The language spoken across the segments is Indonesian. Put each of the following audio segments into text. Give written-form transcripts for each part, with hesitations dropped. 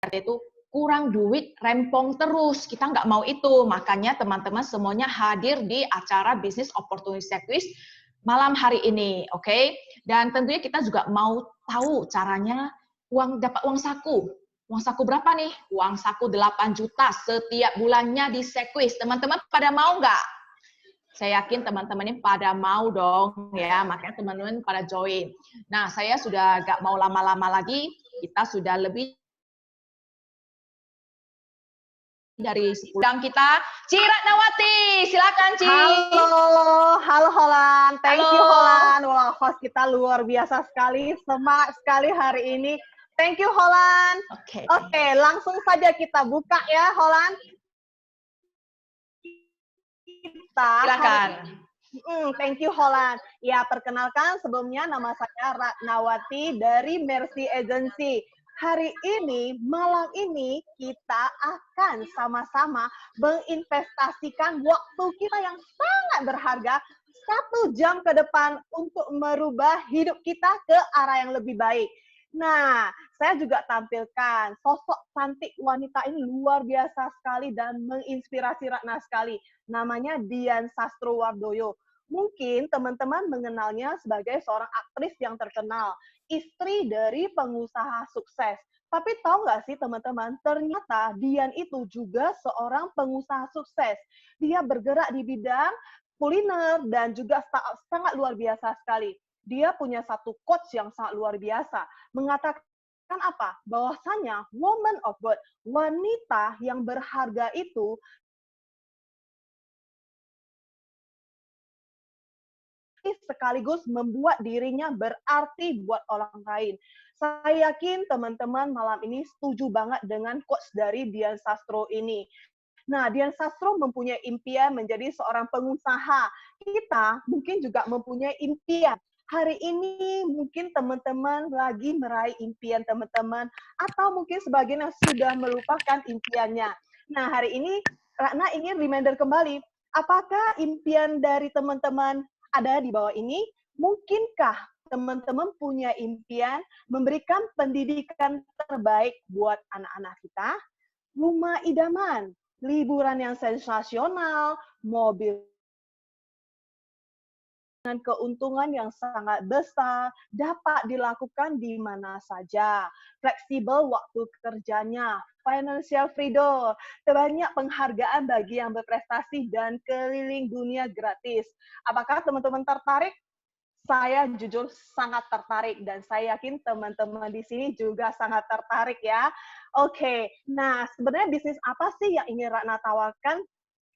itu kurang duit, rempong terus. Kita nggak mau itu. Makanya teman-teman semuanya hadir di acara Business Opportunity Quiz malam hari ini, oke? Dan tentunya kita juga mau tahu caranya dapat uang saku. Uang saku berapa nih? Uang saku 8 juta setiap bulannya di Sequis. Teman-teman pada mau nggak? Saya yakin teman-teman ini pada mau dong ya, makanya teman-teman pada join. Nah, saya sudah nggak mau lama-lama lagi, kita sudah lebih dari 10 kita, Ci Ratnawati. Silakan, Ci. Halo Holland. Thank Halo. you Holland. Wah, host kita luar biasa sekali, semangat sekali hari ini. Thank you Holland. Oke, langsung saja kita buka ya Holland. Silakan. Thank you Holland. Ya, perkenalkan sebelumnya nama saya Ratnawati dari Mercy Agency. Hari ini, malam ini, kita akan sama-sama menginvestasikan waktu kita yang sangat berharga 1 jam ke depan untuk merubah hidup kita ke arah yang lebih baik. Nah, saya juga tampilkan sosok cantik wanita ini luar biasa sekali dan menginspirasi Ratna sekali. Namanya Dian Sastrowardoyo. Mungkin teman-teman mengenalnya sebagai seorang aktris yang terkenal, istri dari pengusaha sukses. Tapi tahu nggak sih teman-teman, ternyata Dian itu juga seorang pengusaha sukses. Dia bergerak di bidang kuliner dan juga startup sangat luar biasa sekali. Dia punya satu quotes yang sangat luar biasa, mengatakan apa? Bahwasanya woman of worth, wanita yang berharga itu sekaligus membuat dirinya berarti buat orang lain. Saya yakin teman-teman malam ini setuju banget dengan quotes dari Dian Sastro ini. Nah, Dian Sastro mempunyai impian menjadi seorang pengusaha. Kita mungkin juga mempunyai impian. Hari ini mungkin teman-teman lagi meraih impian teman-teman, atau mungkin sebagian yang sudah melupakan impiannya. Nah, hari ini Ratna ingin reminder kembali, apakah impian dari teman-teman ada di bawah ini? Mungkinkah teman-teman punya impian memberikan pendidikan terbaik buat anak-anak kita? Rumah idaman, liburan yang sensasional, mobil dengan keuntungan yang sangat besar, dapat dilakukan di mana saja. Fleksibel waktu kerjanya, financial freedom, banyak penghargaan bagi yang berprestasi, dan keliling dunia gratis. Apakah teman-teman tertarik? Saya jujur sangat tertarik, dan saya yakin teman-teman di sini juga sangat tertarik ya. Oke, nah sebenarnya bisnis apa sih yang ingin Ratna tawarkan?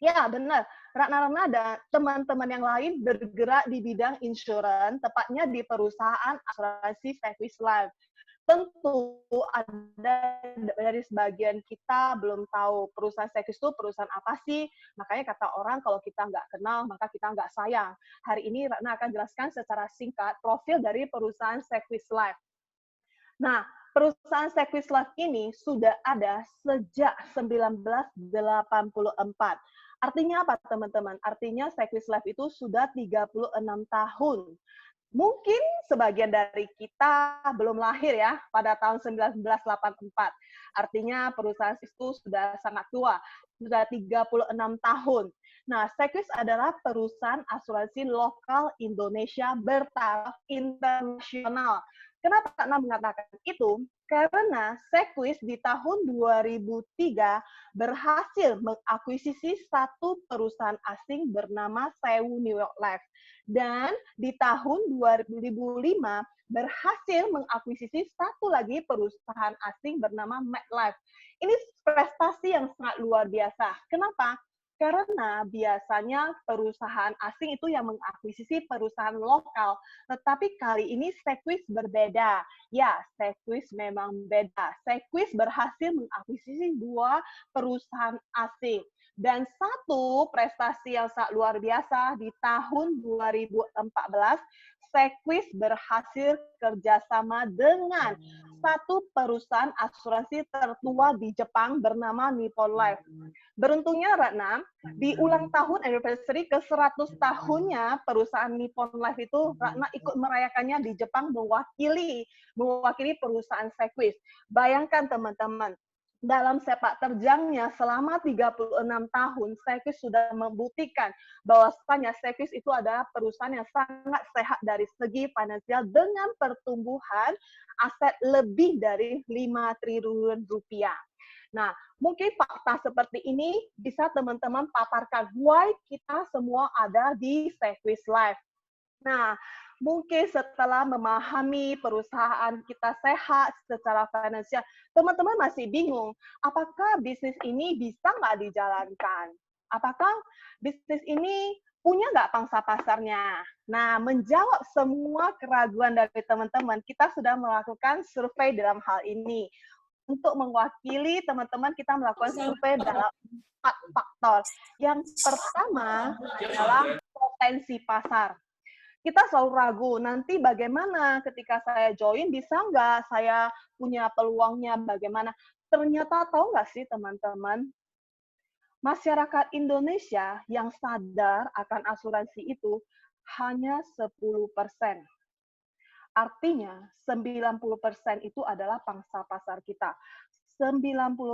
Ya, benar. Ratna dan teman-teman yang lain bergerak di bidang insurans, tepatnya di perusahaan asuransi Sequis Life. Tentu ada dari sebagian kita belum tahu perusahaan Sequis itu perusahaan apa sih. Makanya kata orang kalau kita nggak kenal, maka kita nggak sayang. Hari ini Ratna akan jelaskan secara singkat profil dari perusahaan Sequis Life. Nah, perusahaan Sequis Life ini sudah ada sejak 1984. Artinya apa, teman-teman? Artinya Sequis Life itu sudah 36 tahun. Mungkin sebagian dari kita belum lahir ya pada tahun 1984. Artinya perusahaan itu sudah sangat tua, sudah 36 tahun. Nah, Sequis adalah perusahaan asuransi lokal Indonesia bertaraf internasional. Kenapa Ratna mengatakan itu? Karena Sequis di tahun 2003 berhasil mengakuisisi satu perusahaan asing bernama Sewu New York Life. Dan di tahun 2005 berhasil mengakuisisi satu lagi perusahaan asing bernama MetLife. Ini prestasi yang sangat luar biasa. Kenapa? Karena biasanya perusahaan asing itu yang mengakuisisi perusahaan lokal, tetapi kali ini Sequis berbeda. Ya, Sequis memang beda. Sequis berhasil mengakuisisi 2 perusahaan asing. Dan satu prestasi yang sangat luar biasa, di tahun 2014, Sequis berhasil kerjasama dengan satu perusahaan asuransi tertua di Jepang bernama Nippon Life. Beruntungnya Ratna, di ulang tahun anniversary ke-100 tahunnya perusahaan Nippon Life itu, Ratna ikut merayakannya di Jepang mewakili perusahaan Sequis. Bayangkan teman-teman, dalam sepak terjangnya selama 36 tahun, Sekis sudah membuktikan bahwasanya Sekis itu adalah perusahaan yang sangat sehat dari segi finansial dengan pertumbuhan aset lebih dari 5 triliun rupiah. Nah, mungkin fakta seperti ini bisa teman-teman paparkan why kita semua ada di Sekis Life. Nah, mungkin setelah memahami perusahaan kita sehat secara finansial, teman-teman masih bingung, apakah bisnis ini bisa nggak dijalankan? Apakah bisnis ini punya nggak pangsa pasarnya? Nah, menjawab semua keraguan dari teman-teman, kita sudah melakukan survei dalam hal ini. Untuk mewakili teman-teman, kita melakukan survei dalam 4 faktor. Yang pertama adalah potensi pasar. Kita selalu ragu, nanti bagaimana ketika saya join, bisa nggak saya punya peluangnya bagaimana? Ternyata tahu nggak sih teman-teman, masyarakat Indonesia yang sadar akan asuransi itu hanya 10%. Artinya 90% itu adalah pangsa pasar kita. 90%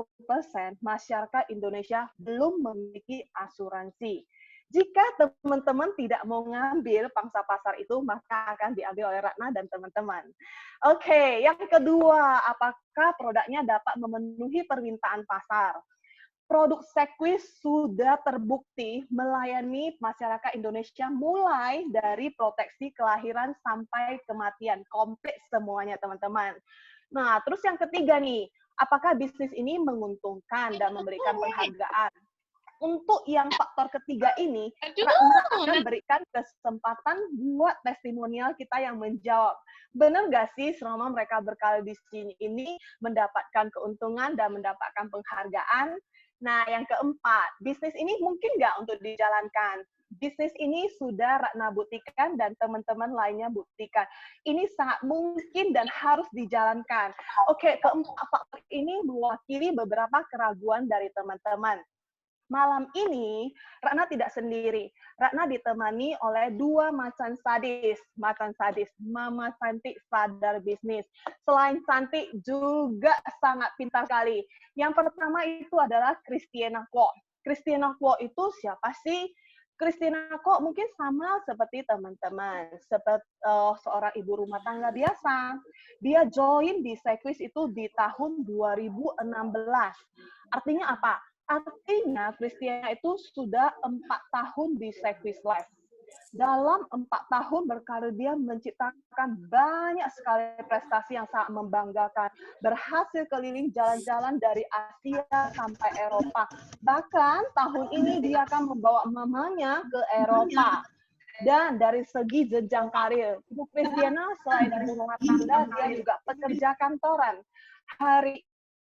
masyarakat Indonesia belum memiliki asuransi. Jika teman-teman tidak mau ngambil pangsa pasar itu, maka akan diambil oleh Ratna dan teman-teman. Oke, yang kedua, apakah produknya dapat memenuhi permintaan pasar? Produk Sekis sudah terbukti melayani masyarakat Indonesia mulai dari proteksi kelahiran sampai kematian. Komplit semuanya, teman-teman. Nah, terus yang ketiga nih, apakah bisnis ini menguntungkan dan memberikan penghargaan? Untuk yang faktor ketiga ini, Ratna akan berikan kesempatan buat testimonial kita yang menjawab. Benar nggak sih selama mereka berkali di sini ini mendapatkan keuntungan dan mendapatkan penghargaan? Nah, yang keempat, bisnis ini mungkin nggak untuk dijalankan? Bisnis ini sudah Ratna buktikan dan teman-teman lainnya buktikan. Ini sangat mungkin dan harus dijalankan. Oke, keempat faktor ini mewakili beberapa keraguan dari teman-teman. Malam ini, Ratna tidak sendiri. Ratna ditemani oleh 2 macan sadis. Macan sadis, Mama Cantik Sadar Bisnis. Selain cantik, juga sangat pintar sekali. Yang pertama itu adalah Christiana Kwok. Christiana Kwok itu siapa sih? Christiana Kwok mungkin sama seperti teman-teman, seperti seorang ibu rumah tangga biasa. Dia join di Sekis itu di tahun 2016. Artinya apa? Artinya, Christiana itu sudah 4 tahun di Sekis Life. Dalam 4 tahun berkarir, dia menciptakan banyak sekali prestasi yang sangat membanggakan. Berhasil keliling jalan-jalan dari Asia sampai Eropa. Bahkan tahun ini dia akan membawa mamanya ke Eropa. Dan dari segi jenjang karir, Ibu Christiana selain ibu rumah tangga, dia juga pekerja kantoran. Hari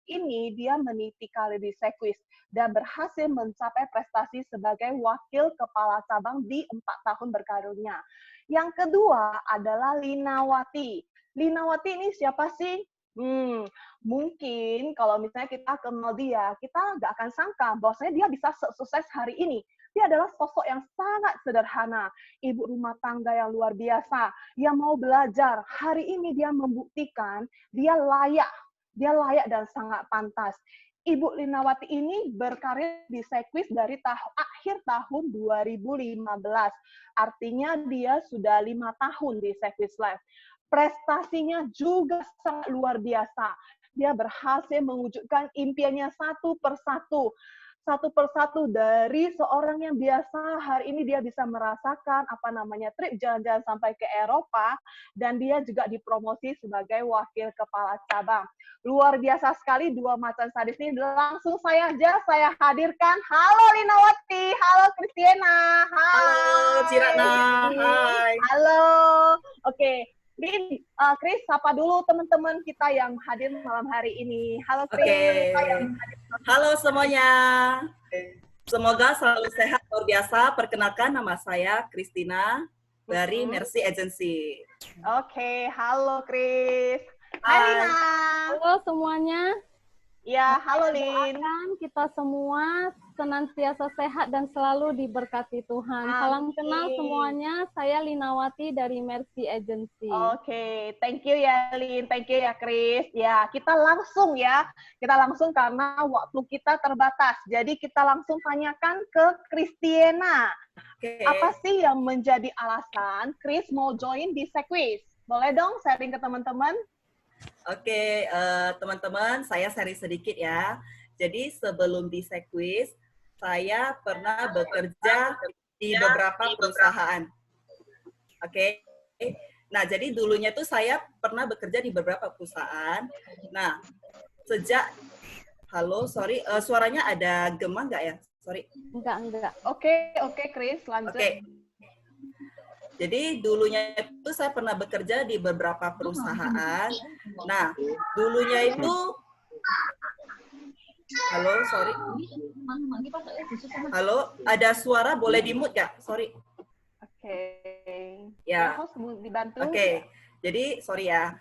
ini dia meniti karir di Sekis dan berhasil mencapai prestasi sebagai wakil kepala cabang di 4 tahun berkarirnya. Yang kedua adalah Linawati. Linawati ini siapa sih? Mungkin kalau misalnya kita kenal dia, kita nggak akan sangka bahwasanya dia bisa sukses hari ini. Dia adalah sosok yang sangat sederhana, ibu rumah tangga yang luar biasa, yang mau belajar. Hari ini dia membuktikan dia layak dan sangat pantas. Ibu Linawati ini berkarir di Sekis dari akhir tahun 2015. Artinya dia sudah 5 tahun di Sekis Life. Prestasinya juga sangat luar biasa. Dia berhasil mewujudkan impiannya satu persatu dari seorang yang biasa. Hari ini dia bisa merasakan trip jalan-jalan sampai ke Eropa, dan dia juga dipromosi sebagai wakil kepala cabang. Luar biasa sekali 2 macan sadis ini. Langsung saya hadirkan. Halo Linawati, halo Christiana. Halo Ciratna, hai. Halo. Oke. Chris, sapa dulu teman-teman kita yang hadir malam hari ini. Halo Chris. Halo semuanya. Semoga selalu sehat luar biasa. Perkenalkan, nama saya Christina dari Mercy Agency. Oke, halo Chris. Hai Lina. Halo semuanya. Ya, halo Lin. Kita semua senantiasa sehat dan selalu diberkati Tuhan. Salam kenal semuanya, saya Linawati dari Mercy Agency. Oke, thank you ya Lin, thank you ya Chris. Ya, kita langsung karena waktu kita terbatas. Jadi kita langsung tanyakan ke Christiana. Apa sih yang menjadi alasan Chris mau join di Sequis? Boleh dong sharing ke teman-teman? Oke, teman-teman, saya sharing sedikit ya. Jadi sebelum di Sequis, saya pernah bekerja di beberapa perusahaan. Oke. Nah, jadi dulunya tuh saya pernah bekerja di beberapa perusahaan. Nah, sejak suaranya ada gema nggak ya? Sorry. Enggak. Oke, Chris, lanjut. Oke. Jadi dulunya itu saya pernah bekerja di beberapa perusahaan. Nah, dulunya itu Halo, ada suara boleh di-mute nggak? Sorry. Oke. Ya. Harus dibantu. Oke. Jadi, sorry ya.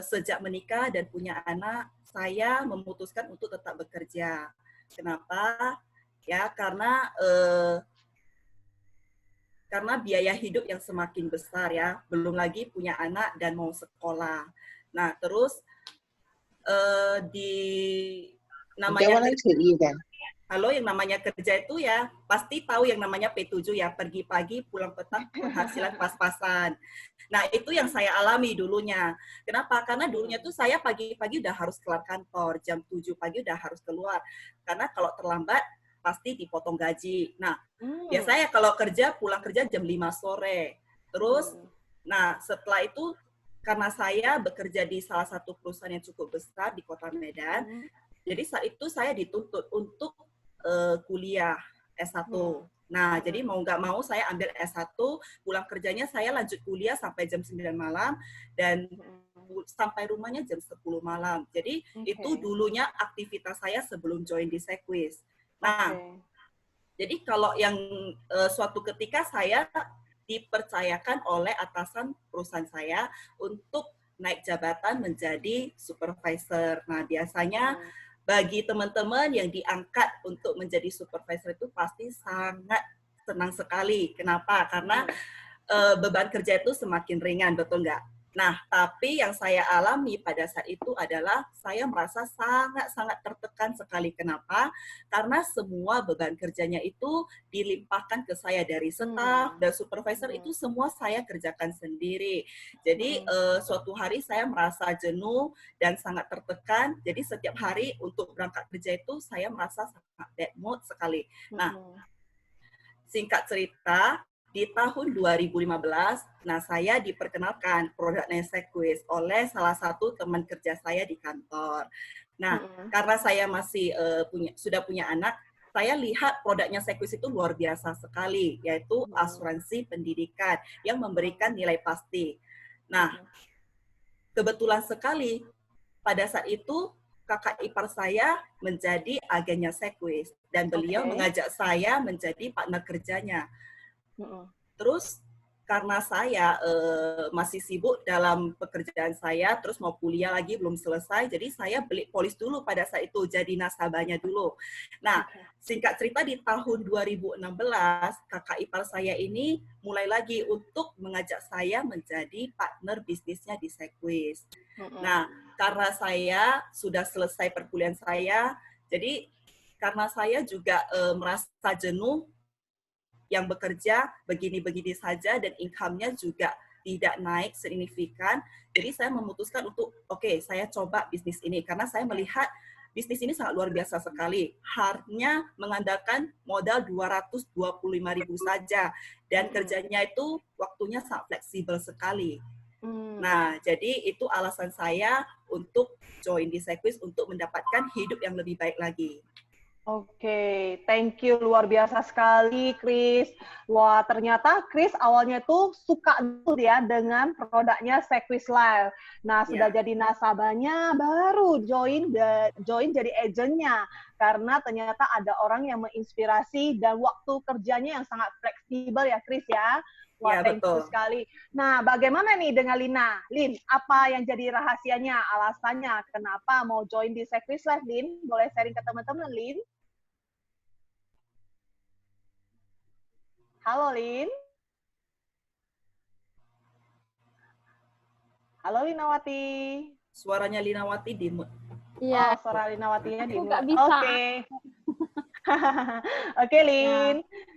Sejak menikah dan punya anak, saya memutuskan untuk tetap bekerja. Kenapa? Ya, karena biaya hidup yang semakin besar ya, belum lagi punya anak dan mau sekolah. Nah, terus yang namanya kerja itu ya pasti tahu yang namanya P7 ya, pergi pagi pulang petang, penghasilan pas-pasan. Nah, itu yang saya alami dulunya. Kenapa? Karena dulunya tuh saya pagi-pagi udah harus keluar kantor, jam 7 pagi udah harus keluar. Karena kalau terlambat pasti dipotong gaji. Nah, biasanya kalau pulang kerja jam 5 sore. Terus, nah setelah itu karena saya bekerja di salah satu perusahaan yang cukup besar di Kota Medan, jadi saat itu saya dituntut untuk kuliah S1. Nah, jadi mau nggak mau saya ambil S1, pulang kerjanya saya lanjut kuliah sampai jam 9 malam, dan sampai rumahnya jam 10 malam. Jadi itu dulunya aktivitas saya sebelum join di Sequis. Nah, jadi kalau yang suatu ketika saya dipercayakan oleh atasan perusahaan saya untuk naik jabatan menjadi supervisor. Nah, biasanya bagi teman-teman yang diangkat untuk menjadi supervisor itu pasti sangat senang sekali. Kenapa? Karena beban kerja itu semakin ringan, betul nggak? Nah, tapi yang saya alami pada saat itu adalah saya merasa sangat-sangat tertekan sekali. Kenapa? Karena semua beban kerjanya itu dilimpahkan ke saya dari staf dan supervisor, itu semua saya kerjakan sendiri. Jadi suatu hari saya merasa jenuh dan sangat tertekan. Jadi setiap hari untuk berangkat kerja itu saya merasa sangat bad mood sekali. Nah, singkat cerita, di tahun 2015, nah saya diperkenalkan produknya Sequis oleh salah satu teman kerja saya di kantor. Nah, karena saya masih sudah punya anak, saya lihat produknya Sequis itu luar biasa sekali, yaitu asuransi pendidikan yang memberikan nilai pasti. Nah, kebetulan sekali pada saat itu kakak ipar saya menjadi agennya Sequis dan beliau mengajak saya menjadi partner kerjanya. Terus karena saya masih sibuk dalam pekerjaan saya, terus mau kuliah lagi belum selesai, jadi saya beli polis dulu pada saat itu, jadi nasabahnya dulu. Nah, singkat cerita di tahun 2016, kakak ipar saya ini mulai lagi untuk mengajak saya menjadi partner bisnisnya di Sequis. Nah, karena saya sudah selesai perkuliahan saya, jadi karena saya juga merasa jenuh yang bekerja begini-begini saja dan income-nya juga tidak naik signifikan. Jadi saya memutuskan untuk saya coba bisnis ini karena saya melihat bisnis ini sangat luar biasa sekali. Hanya mengandalkan modal 225.000 saja dan kerjanya itu waktunya sangat fleksibel sekali. Nah, jadi itu alasan saya untuk join di Sequis untuk mendapatkan hidup yang lebih baik lagi. Oke, thank you, luar biasa sekali, Chris. Wah, ternyata Chris awalnya tuh suka dulu ya dengan produknya Sequis Life. Nah, sudah jadi nasabahnya, baru join jadi agentnya. Karena ternyata ada orang yang menginspirasi dan waktu kerjanya yang sangat fleksibel ya, Chris ya. Wah, Ya, thank you betul. sekali. Nah, bagaimana nih dengan Lina? Lin, apa yang jadi rahasianya, alasannya, kenapa mau join di Sekwis Live, Lin? Boleh sharing ke teman-teman, Lin? Halo, Lin. Halo, Linawati. Suaranya Linawati di Iya, Oh, suara Linawatinya di aku nggak mute. bisa. Oke. Oke, Lin.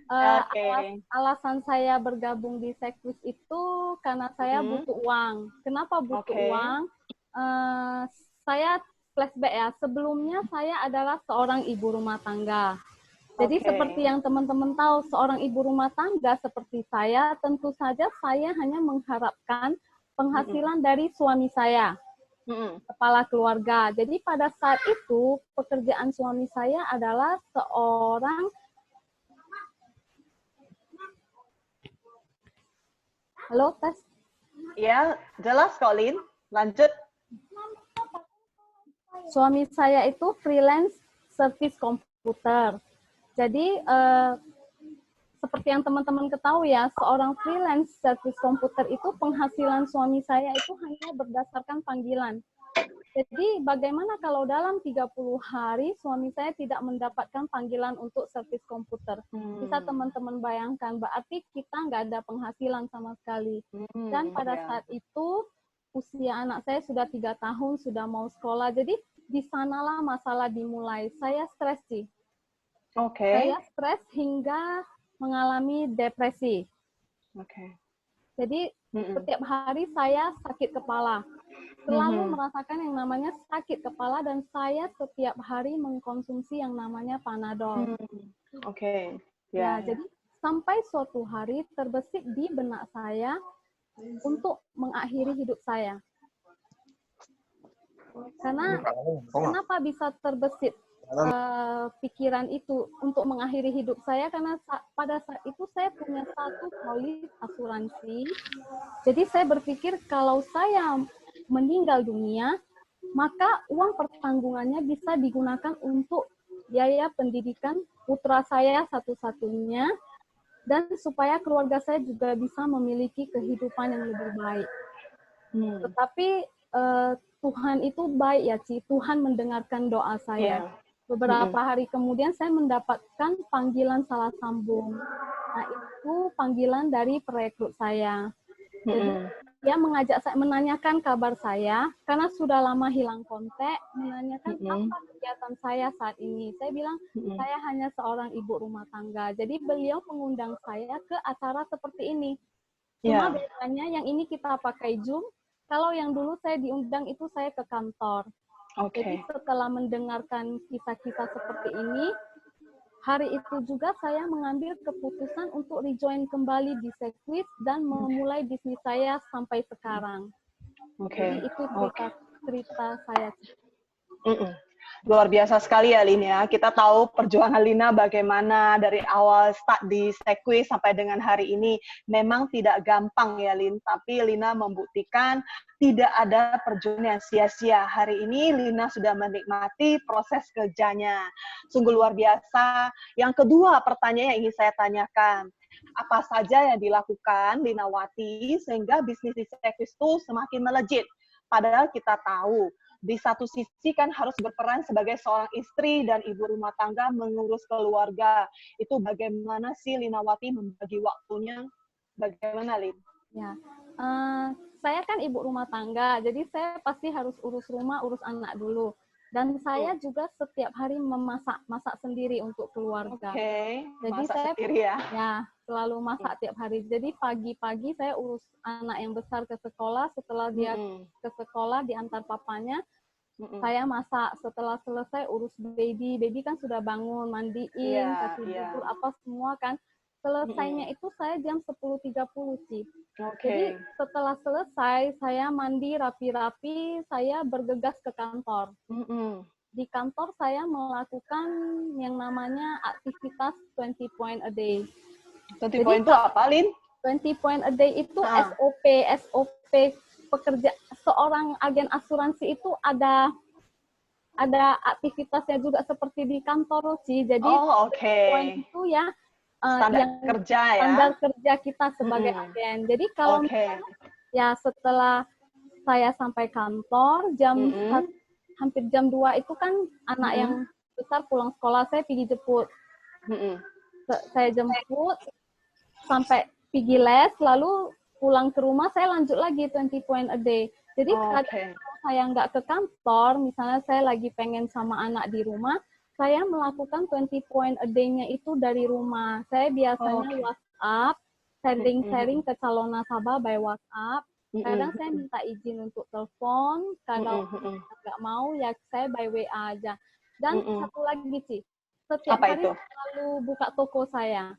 Oke. Alasan saya bergabung di Sekwis itu karena saya butuh uang. Kenapa butuh Oke. uang? Saya flashback ya. Sebelumnya saya adalah seorang ibu rumah tangga. Jadi Oke. seperti yang teman-teman tahu, seorang ibu rumah tangga seperti saya, tentu saja saya hanya mengharapkan penghasilan dari suami saya, kepala keluarga. Jadi pada saat itu, pekerjaan suami saya adalah seorang... Halo, tes? Ya, jelas kok, Lin. Lanjut. Suami saya itu freelance service komputer. Jadi, seperti yang teman-teman ketahui ya, seorang freelance service komputer itu penghasilan suami saya itu hanya berdasarkan panggilan. Jadi bagaimana kalau dalam 30 hari suami saya tidak mendapatkan panggilan untuk servis komputer? Bisa teman-teman bayangkan, berarti kita nggak ada penghasilan sama sekali. Dan pada saat itu, usia anak saya sudah 3 tahun, sudah mau sekolah. Jadi di sanalah masalah dimulai. Saya stres sih. Saya stres hingga mengalami depresi. Jadi setiap hari saya sakit kepala. Selalu merasakan yang namanya sakit kepala dan saya setiap hari mengkonsumsi yang namanya Panadol. Ya, jadi sampai suatu hari terbesit di benak saya untuk mengakhiri hidup saya. Karena kenapa bisa terbesit pikiran itu untuk mengakhiri hidup saya? Karena pada saat itu saya punya satu polis asuransi. Jadi saya berpikir kalau saya meninggal dunia, maka uang pertanggungannya bisa digunakan untuk biaya pendidikan putra saya satu-satunya, dan supaya keluarga saya juga bisa memiliki kehidupan yang lebih baik. Tetapi Tuhan itu baik ya, Ci. Tuhan mendengarkan doa saya. Beberapa hari kemudian saya mendapatkan panggilan salah sambung. Nah, itu panggilan dari perekrut saya. Jadi dia mengajak saya, menanyakan kabar saya, karena sudah lama hilang kontak, menanyakan apa kegiatan saya saat ini. Saya bilang, saya hanya seorang ibu rumah tangga. Jadi beliau mengundang saya ke acara seperti ini. Cuma bedanya yang ini kita pakai Zoom, kalau yang dulu saya diundang itu saya ke kantor. Jadi setelah mendengarkan kisah-kisah seperti ini, hari itu juga saya mengambil keputusan untuk rejoin kembali di Sekwis dan memulai bisnis saya sampai sekarang. Jadi itu cerita saya. Luar biasa sekali ya, Lin ya. Kita tahu perjuangan Lina bagaimana dari awal start di Sekwis sampai dengan hari ini. Memang tidak gampang ya, Lin. Tapi Lina membuktikan tidak ada perjuangan yang sia-sia. Hari ini Lina sudah menikmati proses kerjanya. Sungguh luar biasa. Yang kedua, pertanyaan yang ingin saya tanyakan. Apa saja yang dilakukan Linawati sehingga bisnis di Sekwis itu semakin melejit? Padahal kita tahu, di satu sisi kan harus berperan sebagai seorang istri dan ibu rumah tangga mengurus keluarga. Itu bagaimana sih Linawati membagi waktunya? Bagaimana, Lin? Ya, saya kan ibu rumah tangga, jadi saya pasti harus urus rumah, urus anak dulu. Dan saya juga setiap hari masak sendiri untuk keluarga. Jadi masak saya sendiri ya? Ya, selalu masak tiap hari. Jadi pagi-pagi saya urus anak yang besar ke sekolah, setelah dia ke sekolah diantar papanya, saya masak. Setelah selesai urus baby kan sudah bangun, mandiin, kasih tidur, apa semua kan. Selesainya itu saya jam 10.30 sih. Jadi setelah selesai, saya mandi rapi-rapi, saya bergegas ke kantor. Di kantor saya melakukan yang namanya aktivitas 20 point a day. 20 point itu apa, Lin? 20 point a day itu SOP pekerja seorang agen asuransi itu ada aktivitasnya juga seperti di kantor sih. Jadi point itu ya standar yang kerja ya. standar kerja kita sebagai agen. Jadi kalau misalnya, ya setelah saya sampai kantor hampir jam 2 itu kan anak yang besar pulang sekolah, saya pergi jemput. Saya jemput sampai pergi les, lalu pulang ke rumah saya lanjut lagi 20 point a day. Jadi kadang kalau saya nggak ke kantor, misalnya saya lagi pengen sama anak di rumah, saya melakukan 20 point a day-nya itu dari rumah. Saya biasanya WhatsApp, sharing ke calon nasabah by WhatsApp. Kadang saya minta izin untuk telepon, kalau nggak mau ya saya by WA aja. Dan satu lagi sih, setiap hari saya selalu buka toko saya.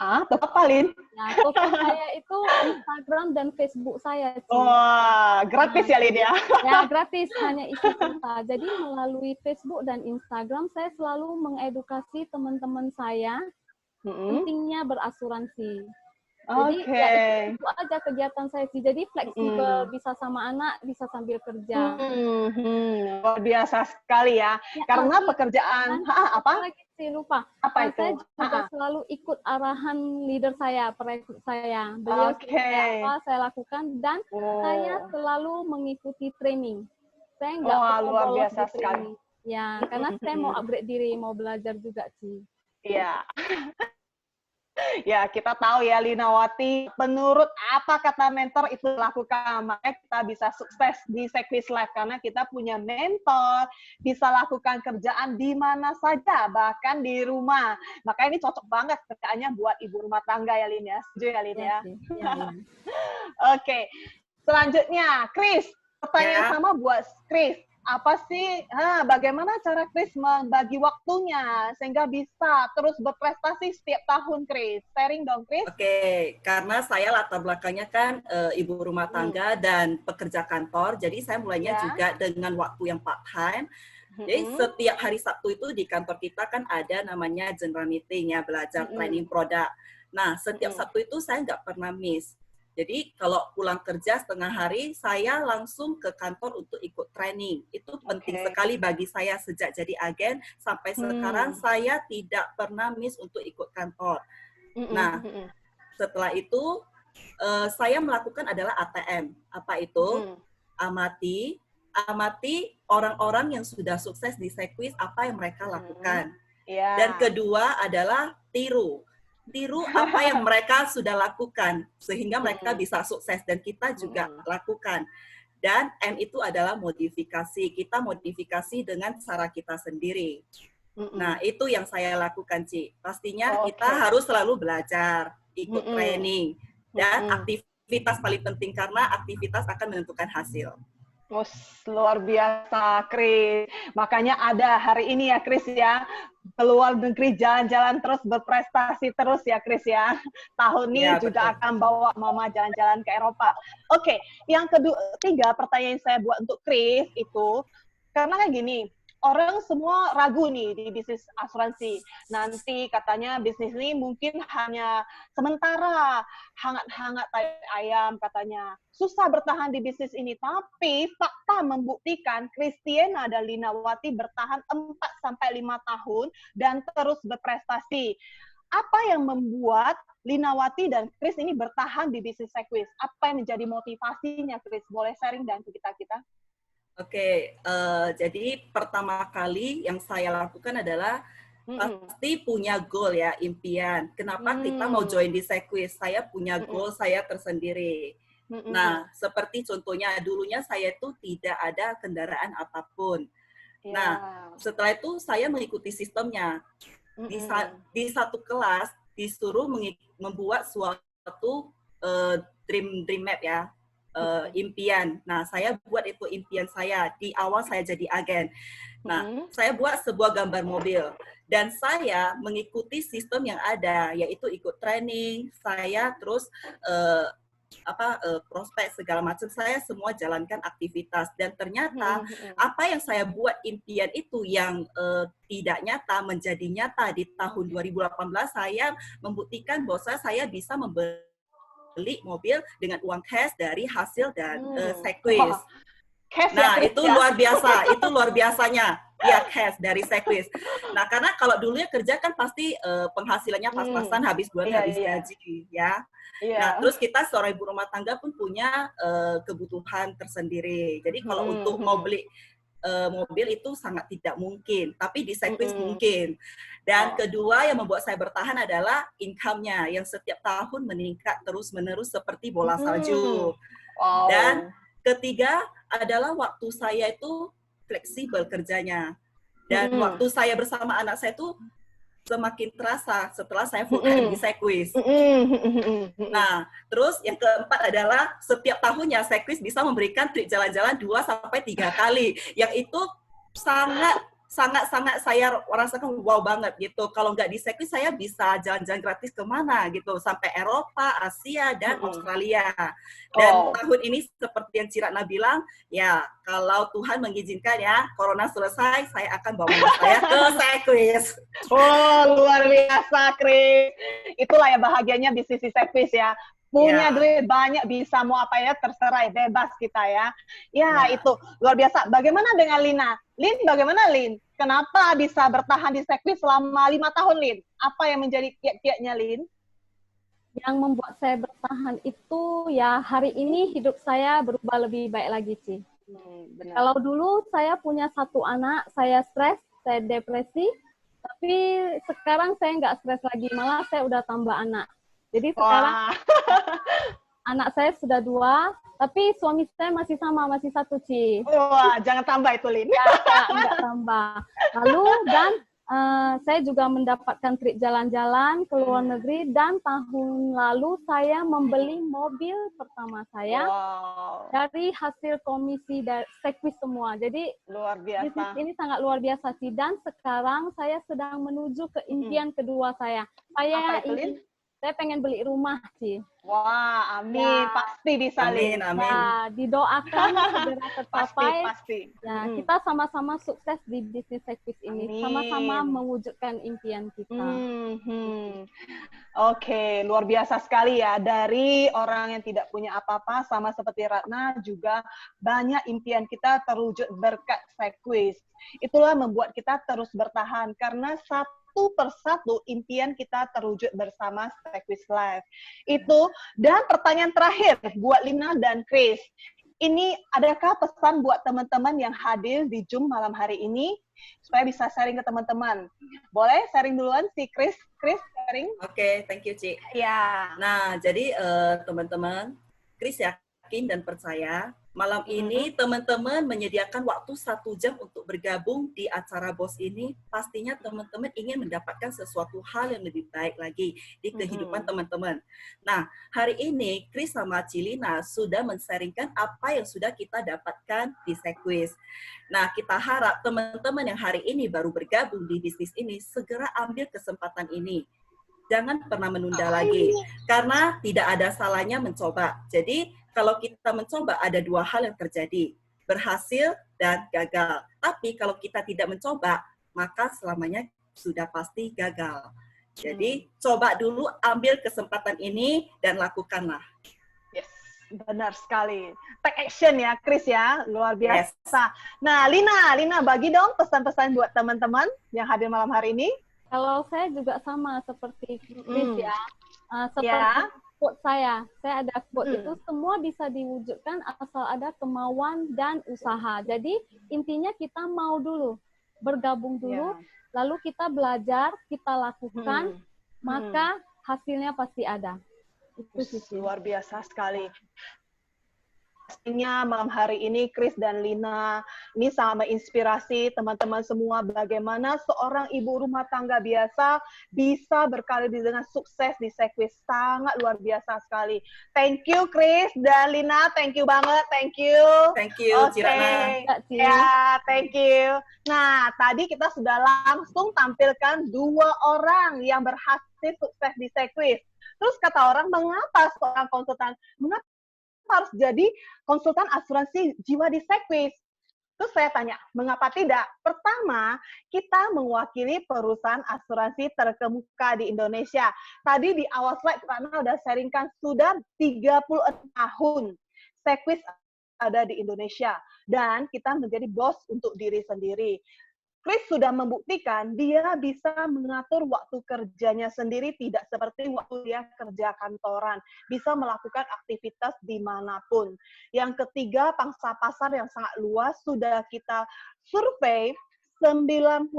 Toko apa, Lin? Nah, toko saya itu Instagram dan Facebook saya. Wah, gratis ya, Lin ya? Ya, gratis, hanya isi kata. Jadi melalui Facebook dan Instagram saya selalu mengedukasi teman-teman saya pentingnya berasuransi. Jadi ya itu aja kegiatan saya sih. Jadi fleksibel, bisa sama anak, bisa sambil kerja. Luar biasa sekali ya. Karena pekerjaan apa? Lagi sih lupa. Apa itu? Saya juga selalu ikut arahan leader saya, perekrut saya. Beliau apa saya lakukan dan saya selalu mengikuti training. Saya nggak pernah luar bolos biasa di training. Ya, karena saya mau upgrade diri, mau belajar juga sih. Iya. Ya, kita tahu ya Linawati, menurut apa kata mentor itu lakukan, makanya kita bisa sukses di Sekwis Life karena kita punya mentor, bisa lakukan kerjaan di mana saja, bahkan di rumah. Makanya ini cocok banget kerjaannya buat ibu rumah tangga ya, Lin ya. Setuju ya, Lin ya? Oke. Selanjutnya, Chris, pertanyaan sama buat Chris. Apa sih, bagaimana cara Chris membagi waktunya sehingga bisa terus berprestasi setiap tahun, Chris? Sharing dong, Chris. Oke, karena saya latar belakangnya kan ibu rumah tangga dan pekerja kantor, jadi saya mulainya juga dengan waktu yang part-time. Jadi setiap hari Sabtu itu di kantor kita kan ada namanya general meeting ya, belajar training produk. Nah, setiap Sabtu itu saya nggak pernah miss. Jadi kalau pulang kerja setengah hari, saya langsung ke kantor untuk ikut training. Itu penting sekali bagi saya sejak jadi agen sampai sekarang saya tidak pernah miss untuk ikut kantor. Nah, setelah itu saya melakukan adalah ATM. Apa itu? Amati orang-orang yang sudah sukses di Sekwis, apa yang mereka lakukan. Dan kedua adalah tiru apa yang mereka sudah lakukan sehingga mereka bisa sukses dan kita juga lakukan. Dan M itu adalah modifikasi. Kita modifikasi dengan cara kita sendiri. Nah, itu yang saya lakukan, Ci. Pastinya kita harus selalu belajar, ikut training, dan aktivitas paling penting karena aktivitas akan menentukan hasil. Luar biasa, Chris. Makanya ada hari ini ya, Chris ya. Keluar negeri jalan-jalan terus, berprestasi terus ya, Chris ya. Tahun ini juga akan bawa Mama jalan-jalan ke Eropa. Oke, yang ketiga pertanyaan saya buat untuk Chris itu, karena kayak gini, orang semua ragu nih di bisnis asuransi. Nanti katanya bisnis ini mungkin hanya sementara, hangat-hangat ayam katanya. Susah bertahan di bisnis ini. Tapi fakta membuktikan Christiana dan Linawati bertahan 4-5 tahun dan terus berprestasi. Apa yang membuat Linawati dan Chris ini bertahan di bisnis Sekwis? Apa yang menjadi motivasinya, Chris? Boleh sharing dan ke kita-kita? Oke, jadi pertama kali yang saya lakukan adalah pasti punya goal ya, impian. Kenapa kita mau join di Sekwis? Saya punya goal saya tersendiri. Nah, seperti contohnya dulunya saya itu tidak ada kendaraan apapun. Nah, setelah itu saya mengikuti sistemnya. Di satu kelas disuruh membuat suatu dream map ya. Impian. Nah, saya buat itu impian saya di awal saya jadi agen. Nah, saya buat sebuah gambar mobil dan saya mengikuti sistem yang ada, yaitu ikut training, saya terus prospek segala macam, saya semua jalankan aktivitas dan ternyata apa yang saya buat impian itu yang tidak nyata menjadi nyata di tahun 2018 saya membuktikan bahwa saya bisa beli mobil dengan uang cash dari hasil dan Sekwis. Nah, itu luar biasa, itu luar biasanya. ya cash dari Sekwis. Nah, karena kalau dulunya kerja kan pasti penghasilannya pas-pasan, habis bulan habis gaji, ya. Nah, terus kita seorang ibu rumah tangga pun punya kebutuhan tersendiri. Jadi kalau untuk mau beli mobil itu sangat tidak mungkin, tapi di Sekwis mungkin. Dan kedua yang membuat saya bertahan adalah income-nya yang setiap tahun meningkat terus-menerus seperti bola salju. Dan ketiga adalah waktu saya itu fleksibel kerjanya. Dan waktu saya bersama anak saya itu semakin terasa setelah saya full time di Sekwis. Nah, terus yang keempat adalah setiap tahunnya Sekwis bisa memberikan trip jalan-jalan 2-3 kali. Yang itu sangat saya rasakan wow banget gitu. Kalau nggak di Sekwis saya bisa jalan-jalan gratis kemana gitu, sampai Eropa, Asia, dan Australia. Dan tahun ini seperti yang Ciratna bilang, ya kalau Tuhan mengizinkan ya, Corona selesai, saya akan bawa mama saya ke Sekwis. Oh, luar biasa, Kris. Itulah ya bahagianya bisnis di Sekwis ya. Punya duit banyak, bisa mau apa ya, terserah, bebas kita ya. Ya, itu luar biasa. Bagaimana dengan Lina? Lin, bagaimana Lin? Kenapa bisa bertahan di Sekwis selama 5 tahun, Lin? Apa yang menjadi kiat-kiatnya, Lin? Yang membuat saya bertahan itu ya hari ini hidup saya berubah lebih baik lagi, Ci. Kalau dulu saya punya 1 anak, saya stres, saya depresi, tapi sekarang saya nggak stres lagi, malah saya udah tambah anak. Jadi sekarang anak saya sudah 2, tapi suami saya masih sama, masih 1, Ci. Wah, jangan tambah itu, Lin. Ya, enggak tambah. Lalu dan saya juga mendapatkan trip jalan-jalan ke luar negeri, dan tahun lalu saya membeli mobil pertama saya dari hasil komisi dari Sekwis semua. Jadi luar biasa. Bisnis ini sangat luar biasa, Ci. Dan sekarang saya sedang menuju ke impian kedua saya. Saya pengen beli rumah, Ci. Wah, amin. Pasti bisa, Lin. Amin. Ya, didoakan segera tercapai. Pasti. Ya, kita sama-sama sukses di bisnis Sekwis ini. Sama-sama mewujudkan impian kita. Oke, luar biasa sekali ya. Dari orang yang tidak punya apa-apa, sama seperti Ratna, juga banyak impian kita terwujud berkat Sekwis. Itulah membuat kita terus bertahan, karena satu persatu impian kita terwujud bersama Sekwis Life. Itu, dan pertanyaan terakhir buat Lina dan Kris. Ini adakah pesan buat teman-teman yang hadir di Zoom malam hari ini supaya bisa sharing ke teman-teman? Boleh sharing duluan si Kris? Kris, sharing. Oke, thank you, Ci. Ya. Nah, jadi teman-teman, Kris yakin dan percaya malam ini teman-teman menyediakan waktu 1 jam untuk bergabung di acara BOS ini. Pastinya teman-teman ingin mendapatkan sesuatu hal yang lebih baik lagi di kehidupan teman-teman. Nah, hari ini Kris sama Cilina sudah men-sharingkan apa yang sudah kita dapatkan di Sekwis. Nah, kita harap teman-teman yang hari ini baru bergabung di bisnis ini segera ambil kesempatan ini. Jangan pernah menunda lagi, karena tidak ada salahnya mencoba. Jadi, kalau kita mencoba, ada 2 hal yang terjadi, berhasil dan gagal. Tapi kalau kita tidak mencoba, maka selamanya sudah pasti gagal. Jadi, coba dulu, ambil kesempatan ini, dan lakukanlah. Yes, benar sekali. Take action ya, Kris ya, luar biasa. Yes. Nah, Lina bagi dong pesan-pesan buat teman-teman yang hadir malam hari ini. Kalau saya juga sama seperti Kris ya. Seperti quote saya ada quote itu, semua bisa diwujudkan asal ada kemauan dan usaha. Jadi intinya kita mau dulu, bergabung dulu, lalu kita belajar, kita lakukan, maka hasilnya pasti ada. Itu sih. Luar biasa sekali. Pastinya malam hari ini Kris dan Lina ini sangat menginspirasi teman-teman semua bagaimana seorang ibu rumah tangga biasa bisa berkarir dengan sukses di Sekwis. Sangat luar biasa sekali. Thank you Kris dan Lina, thank you banget, thank you. Thank you, Cirana. Ya, thank you. Nah, tadi kita sudah langsung tampilkan 2 orang yang berhasil sukses di Sekwis. Terus kata orang, mengapa seorang konsultan, mengapa harus jadi konsultan asuransi jiwa di Sekwis? Terus saya tanya, mengapa tidak? Pertama, kita mewakili perusahaan asuransi terkemuka di Indonesia. Tadi di awal slide, Rana udah sharingkan, sudah 36 tahun Sekwis ada di Indonesia. Dan kita menjadi bos untuk diri sendiri. Chris sudah membuktikan dia bisa mengatur waktu kerjanya sendiri, tidak seperti waktu dia kerja kantoran. Bisa melakukan aktivitas dimanapun. Yang ketiga, pangsa pasar yang sangat luas. Sudah kita survei, 90%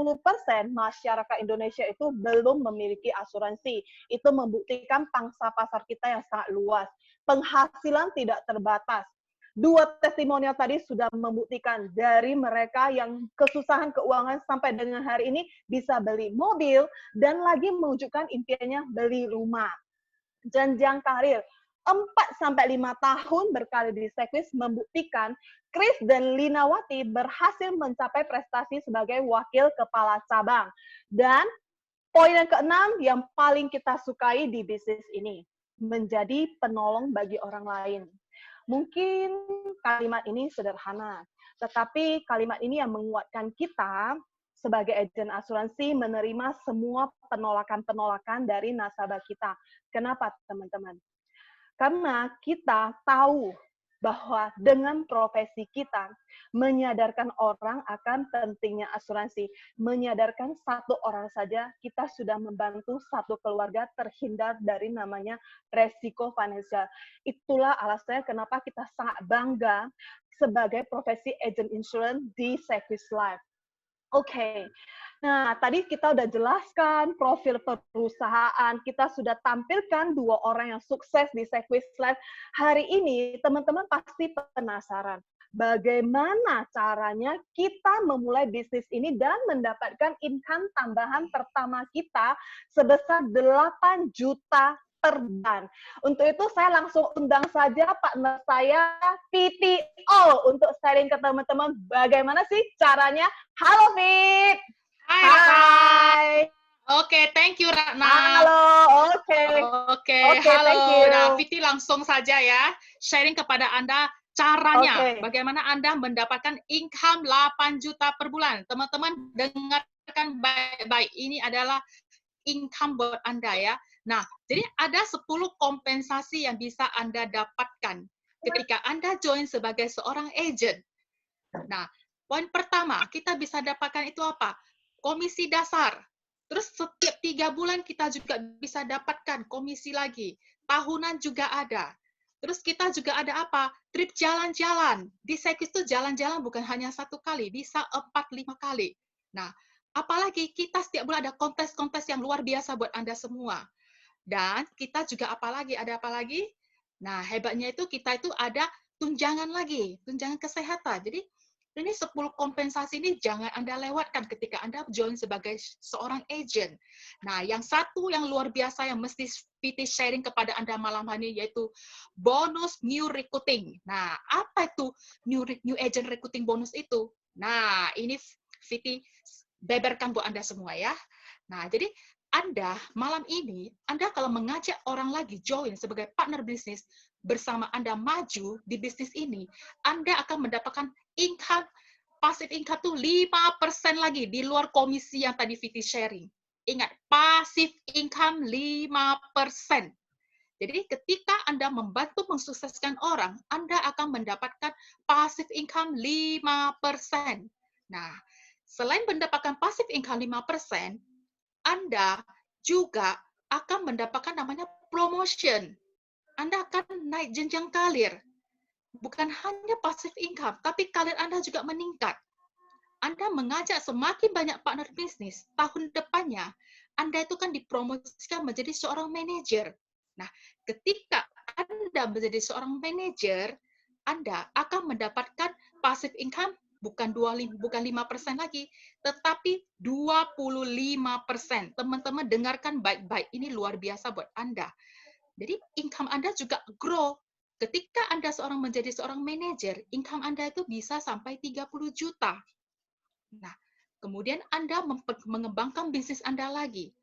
masyarakat Indonesia itu belum memiliki asuransi. Itu membuktikan pangsa pasar kita yang sangat luas. Penghasilan tidak terbatas. Dua testimonial tadi sudah membuktikan dari mereka yang kesusahan keuangan sampai dengan hari ini bisa beli mobil dan lagi mewujudkan impiannya beli rumah. Jenjang karir 4-5 tahun berkarir di Sekwis membuktikan Chris dan Linawati berhasil mencapai prestasi sebagai wakil kepala cabang. Dan poin yang keenam yang paling kita sukai di bisnis ini, menjadi penolong bagi orang lain. Mungkin kalimat ini sederhana, tetapi kalimat ini yang menguatkan kita sebagai agen asuransi menerima semua penolakan-penolakan dari nasabah kita. Kenapa, teman-teman? Karena kita tahu bahwa dengan profesi kita menyadarkan orang akan pentingnya asuransi, menyadarkan satu orang saja kita sudah membantu satu keluarga terhindar dari namanya resiko finansial. Itulah alasannya kenapa kita sangat bangga sebagai profesi agent insurance di Sekwis Life. Oke. Nah, tadi kita udah jelaskan profil perusahaan, kita sudah tampilkan dua orang yang sukses di Sekwis Life. Hari ini, teman-teman pasti penasaran, bagaimana caranya kita memulai bisnis ini dan mendapatkan income tambahan pertama kita sebesar 8 juta per bulan. Untuk itu, saya langsung undang saja partner saya, PTO, untuk sharing ke teman-teman bagaimana sih caranya. Halo, Fit! Hai, Ratna. Oke, thank you, Ratna. Halo, oke. Oke, Thank halo. you. Nah, Fiti langsung saja ya, sharing kepada Anda caranya, bagaimana Anda mendapatkan income 8 juta per bulan. Teman-teman dengarkan baik-baik, ini adalah income buat Anda ya. Nah, jadi ada 10 kompensasi yang bisa Anda dapatkan ketika Anda join sebagai seorang agent. Nah, poin pertama, kita bisa dapatkan itu apa? Komisi dasar. Terus setiap 3 bulan kita juga bisa dapatkan komisi lagi. Tahunan juga ada. Terus kita juga ada apa? Trip jalan-jalan. Di Sekwis itu jalan-jalan bukan hanya 1 kali, bisa 4-5 kali. Nah, apalagi kita setiap bulan ada kontes-kontes yang luar biasa buat Anda semua. Dan kita juga ada apa lagi? Nah, hebatnya itu kita itu ada tunjangan lagi, tunjangan kesehatan. Jadi ini 10 kompensasi ini jangan Anda lewatkan ketika Anda join sebagai seorang agent. Nah, yang satu yang luar biasa yang mesti PT sharing kepada Anda malam hari yaitu bonus new recruiting. Nah, apa itu new agent recruiting bonus itu? Nah, ini PT beberkan buat Anda semua ya. Nah, jadi Anda malam ini, Anda kalau mengajak orang lagi join sebagai partner bisnis, bersama Anda maju di bisnis ini, Anda akan mendapatkan income, passive income tuh 5% lagi di luar komisi yang tadi Viti sharing. Ingat, passive income 5%. Jadi ketika Anda membantu mensukseskan orang, Anda akan mendapatkan passive income 5%. Nah, selain mendapatkan passive income 5%, Anda juga akan mendapatkan namanya promotion. Anda akan naik jenjang karir. Bukan hanya passive income, tapi karir Anda juga meningkat. Anda mengajak semakin banyak partner bisnis, tahun depannya Anda itu kan dipromosikan menjadi seorang manajer. Nah, ketika Anda menjadi seorang manajer, Anda akan mendapatkan passive income bukan 5% lagi, tetapi 25%. Teman-teman dengarkan baik-baik, ini luar biasa buat Anda. Jadi income Anda juga grow. Ketika Anda menjadi seorang manajer, income Anda itu bisa sampai 30 juta. Nah, kemudian Anda mengembangkan bisnis Anda lagi.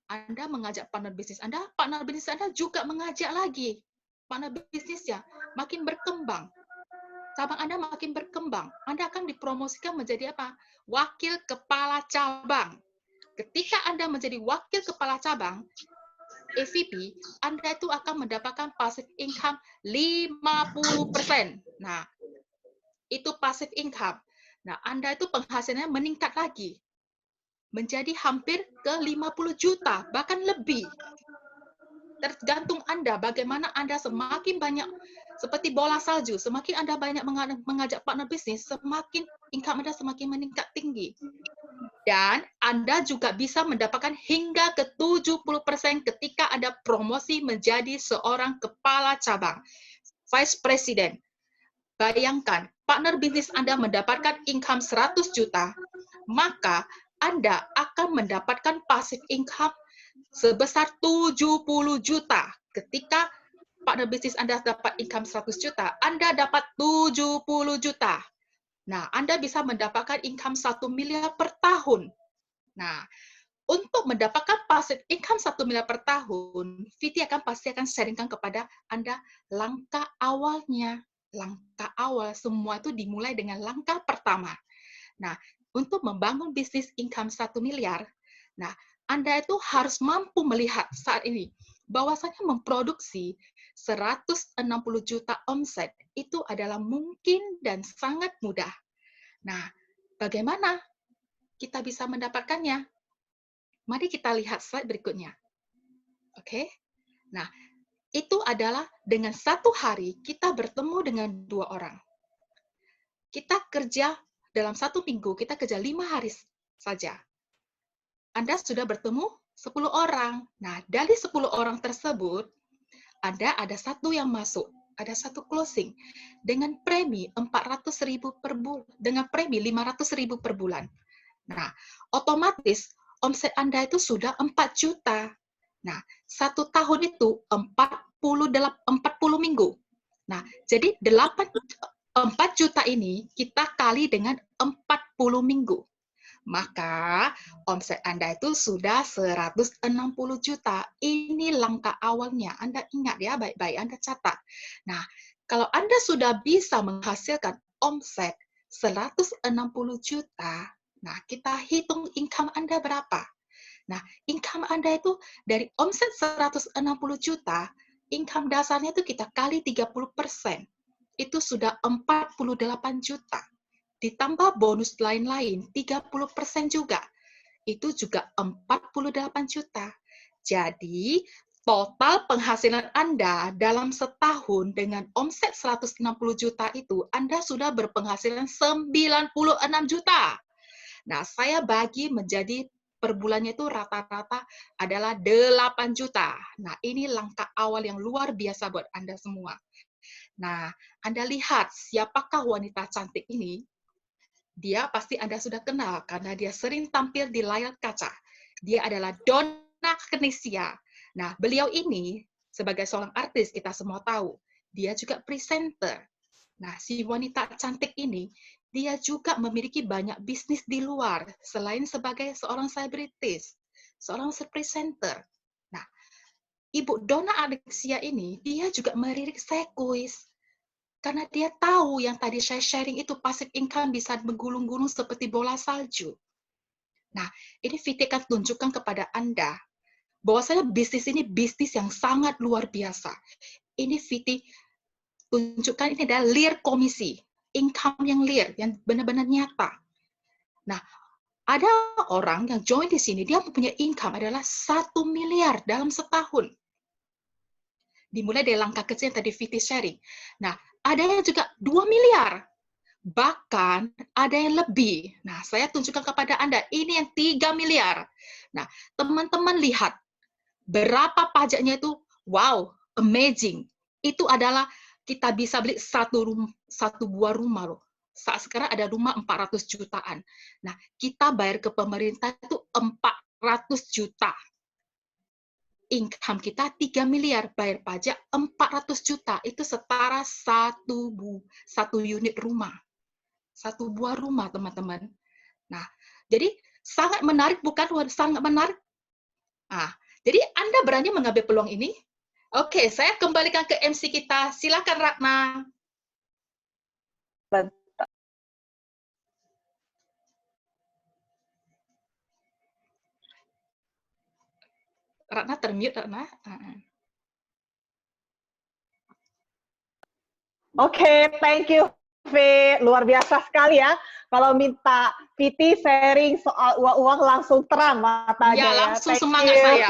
Anda mengajak partner bisnis Anda juga mengajak lagi. Partner bisnisnya makin berkembang. Cabang Anda makin berkembang. Anda akan dipromosikan menjadi apa? Wakil kepala cabang. Ketika Anda menjadi wakil kepala cabang, AVP, Anda itu akan mendapatkan passive income 50%. Nah, itu passive income. Nah, Anda itu penghasilannya meningkat lagi. menjadi hampir ke 50 juta, bahkan lebih. Tergantung Anda, bagaimana Anda semakin banyak, seperti bola salju, semakin Anda banyak mengajak partner bisnis, semakin income Anda semakin meningkat tinggi. Dan Anda juga bisa mendapatkan hingga ke 70% ketika Anda promosi menjadi seorang kepala cabang, vice president. Bayangkan, partner bisnis Anda mendapatkan income 100 juta, maka Anda akan mendapatkan passive income sebesar 70 juta. Ketika partner bisnis Anda dapat income 100 juta, Anda dapat 70 juta. Nah, Anda bisa mendapatkan income 1 miliar per tahun. Nah, untuk mendapatkan passive income 1 miliar per tahun, Viti pasti akan sharingkan kepada Anda langkah awalnya. Langkah awal, semua itu dimulai dengan langkah pertama. Nah, untuk membangun bisnis income 1 miliar, nah, Anda itu harus mampu melihat saat ini bahwasanya memproduksi 160 juta omset itu adalah mungkin dan sangat mudah. Nah, bagaimana kita bisa mendapatkannya? Mari kita lihat slide berikutnya. Oke. Nah, itu adalah dengan satu hari kita bertemu dengan 2 orang. Kita kerja dalam 1 minggu, kita kerja 5 hari saja. Anda sudah bertemu 10 orang. Nah, dari 10 orang tersebut, ada 1 yang masuk, ada 1 closing dengan premi 400.000 per bulan, dengan premi 500.000 per bulan. Nah, otomatis omset Anda itu sudah 4 juta. Nah, 1 tahun itu 40 minggu. Nah, jadi 4 juta ini kita kali dengan 40 minggu. Maka omset Anda itu sudah 160 juta. Ini langkah awalnya. Anda ingat ya, baik-baik Anda catat. Nah, kalau Anda sudah bisa menghasilkan omset 160 juta, nah kita hitung income Anda berapa. Nah, income Anda itu dari omset 160 juta, income dasarnya itu kita kali 30%. Itu sudah 48 juta. Ditambah bonus lain-lain 30% juga. Itu juga 48 juta. Jadi, total penghasilan Anda dalam setahun dengan omset 160 juta itu, Anda sudah berpenghasilan 96 juta. Nah, saya bagi menjadi per bulannya itu rata-rata adalah 8 juta. Nah, ini langkah awal yang luar biasa buat Anda semua. Nah, Anda lihat siapakah wanita cantik ini? Dia pasti Anda sudah kenal karena dia sering tampil di layar kaca. Dia adalah Donna Agnesia. Nah, beliau ini sebagai seorang artis kita semua tahu, dia juga presenter. Nah, si wanita cantik ini, dia juga memiliki banyak bisnis di luar selain sebagai seorang selebritis, seorang presenter. Nah, Ibu Donna Agnesia ini, dia juga melirik sekuis. Karena dia tahu yang tadi saya sharing itu passive income bisa menggulung-gulung seperti bola salju. Nah, ini Viti akan tunjukkan kepada Anda bahwasanya bisnis ini bisnis yang sangat luar biasa. Ini Viti tunjukkan ini adalah lir komisi, income yang lir, yang benar-benar nyata. Nah, ada orang yang join di sini, dia mempunyai income adalah 1 miliar dalam setahun. Dimulai dari langkah kecil yang tadi Viti sharing. Nah, ada yang juga 2 miliar. Bahkan ada yang lebih. Nah, saya tunjukkan kepada Anda, ini yang 3 miliar. Nah, teman-teman lihat, berapa pajaknya itu? Wow, amazing. Itu adalah kita bisa beli satu buah rumah loh. Saat sekarang ada rumah 400 jutaan. Nah, kita bayar ke pemerintah itu 400 juta. Income kita 3 miliar, bayar pajak 400 juta. Itu setara satu unit rumah. Satu buah rumah, teman-teman. Nah, jadi sangat menarik, bukan? Sangat menarik. Nah, jadi Anda berani mengambil peluang ini? Oke, saya kembalikan ke MC kita. Silakan, Ratna. Ratna termute, Ratna. Oke, thank you. luar biasa sekali ya. Kalau minta Viti sharing soal uang-uang langsung terang matanya ya. Langsung semangat saya.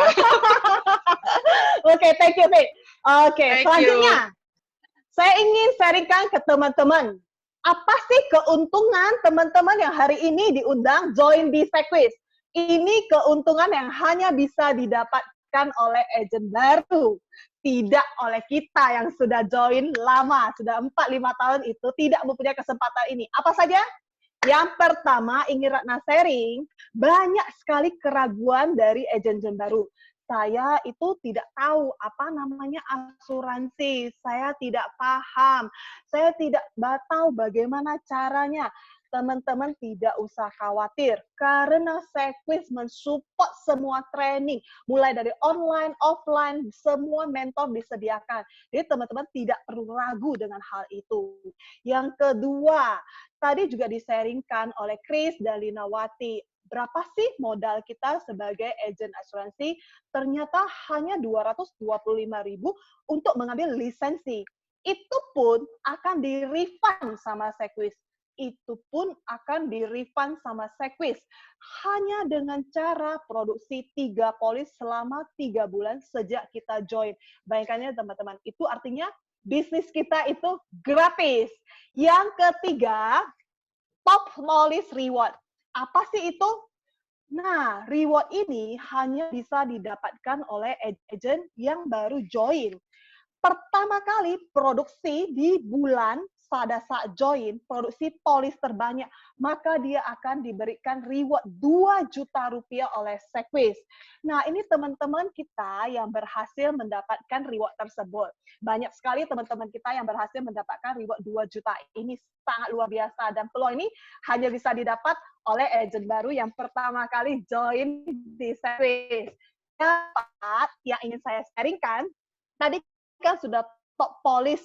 Oke, thank you, Viti. Oke, selanjutnya saya ingin sharingkan ke teman-teman. Apa sih keuntungan teman-teman yang hari ini diundang join di Sequis? Ini keuntungan yang hanya bisa didapatkan oleh agent baru. Tidak oleh kita yang sudah join lama, sudah 4-5 tahun itu tidak mempunyai kesempatan ini. Apa saja? Yang pertama, ingin Ratna sharing, banyak sekali keraguan dari agent-agent baru. Saya itu tidak tahu apa namanya asuransi, saya tidak paham, saya tidak tahu bagaimana caranya. Teman-teman tidak usah khawatir, karena Sequis mensupport semua training, mulai dari online, offline, semua mentor disediakan. Jadi teman-teman tidak perlu ragu dengan hal itu. Yang kedua, tadi juga di-sharingkan oleh Chris dan Linawati, berapa sih modal kita sebagai agen asuransi? Ternyata hanya 225.000 untuk mengambil lisensi. Itu pun akan di-refund sama Sequis. Itu pun akan di-refund sama Sequis. Hanya dengan cara produksi 3 polis selama 3 bulan sejak kita join. Bayangkannya teman-teman, itu artinya bisnis kita itu gratis. Yang ketiga, top polis reward. Apa sih itu? Nah, reward ini hanya bisa didapatkan oleh agent yang baru join. Pertama kali produksi di bulan pada saat join, produksi polis terbanyak, maka dia akan diberikan reward 2 juta rupiah oleh Sequis. Nah, ini teman-teman kita yang berhasil mendapatkan reward tersebut. Banyak sekali teman-teman kita yang berhasil mendapatkan reward 2 juta. Ini sangat luar biasa, dan peluang ini hanya bisa didapat oleh agent baru yang pertama kali join di Sequis. Yang ingin saya sharingkan, tadi kan sudah top polis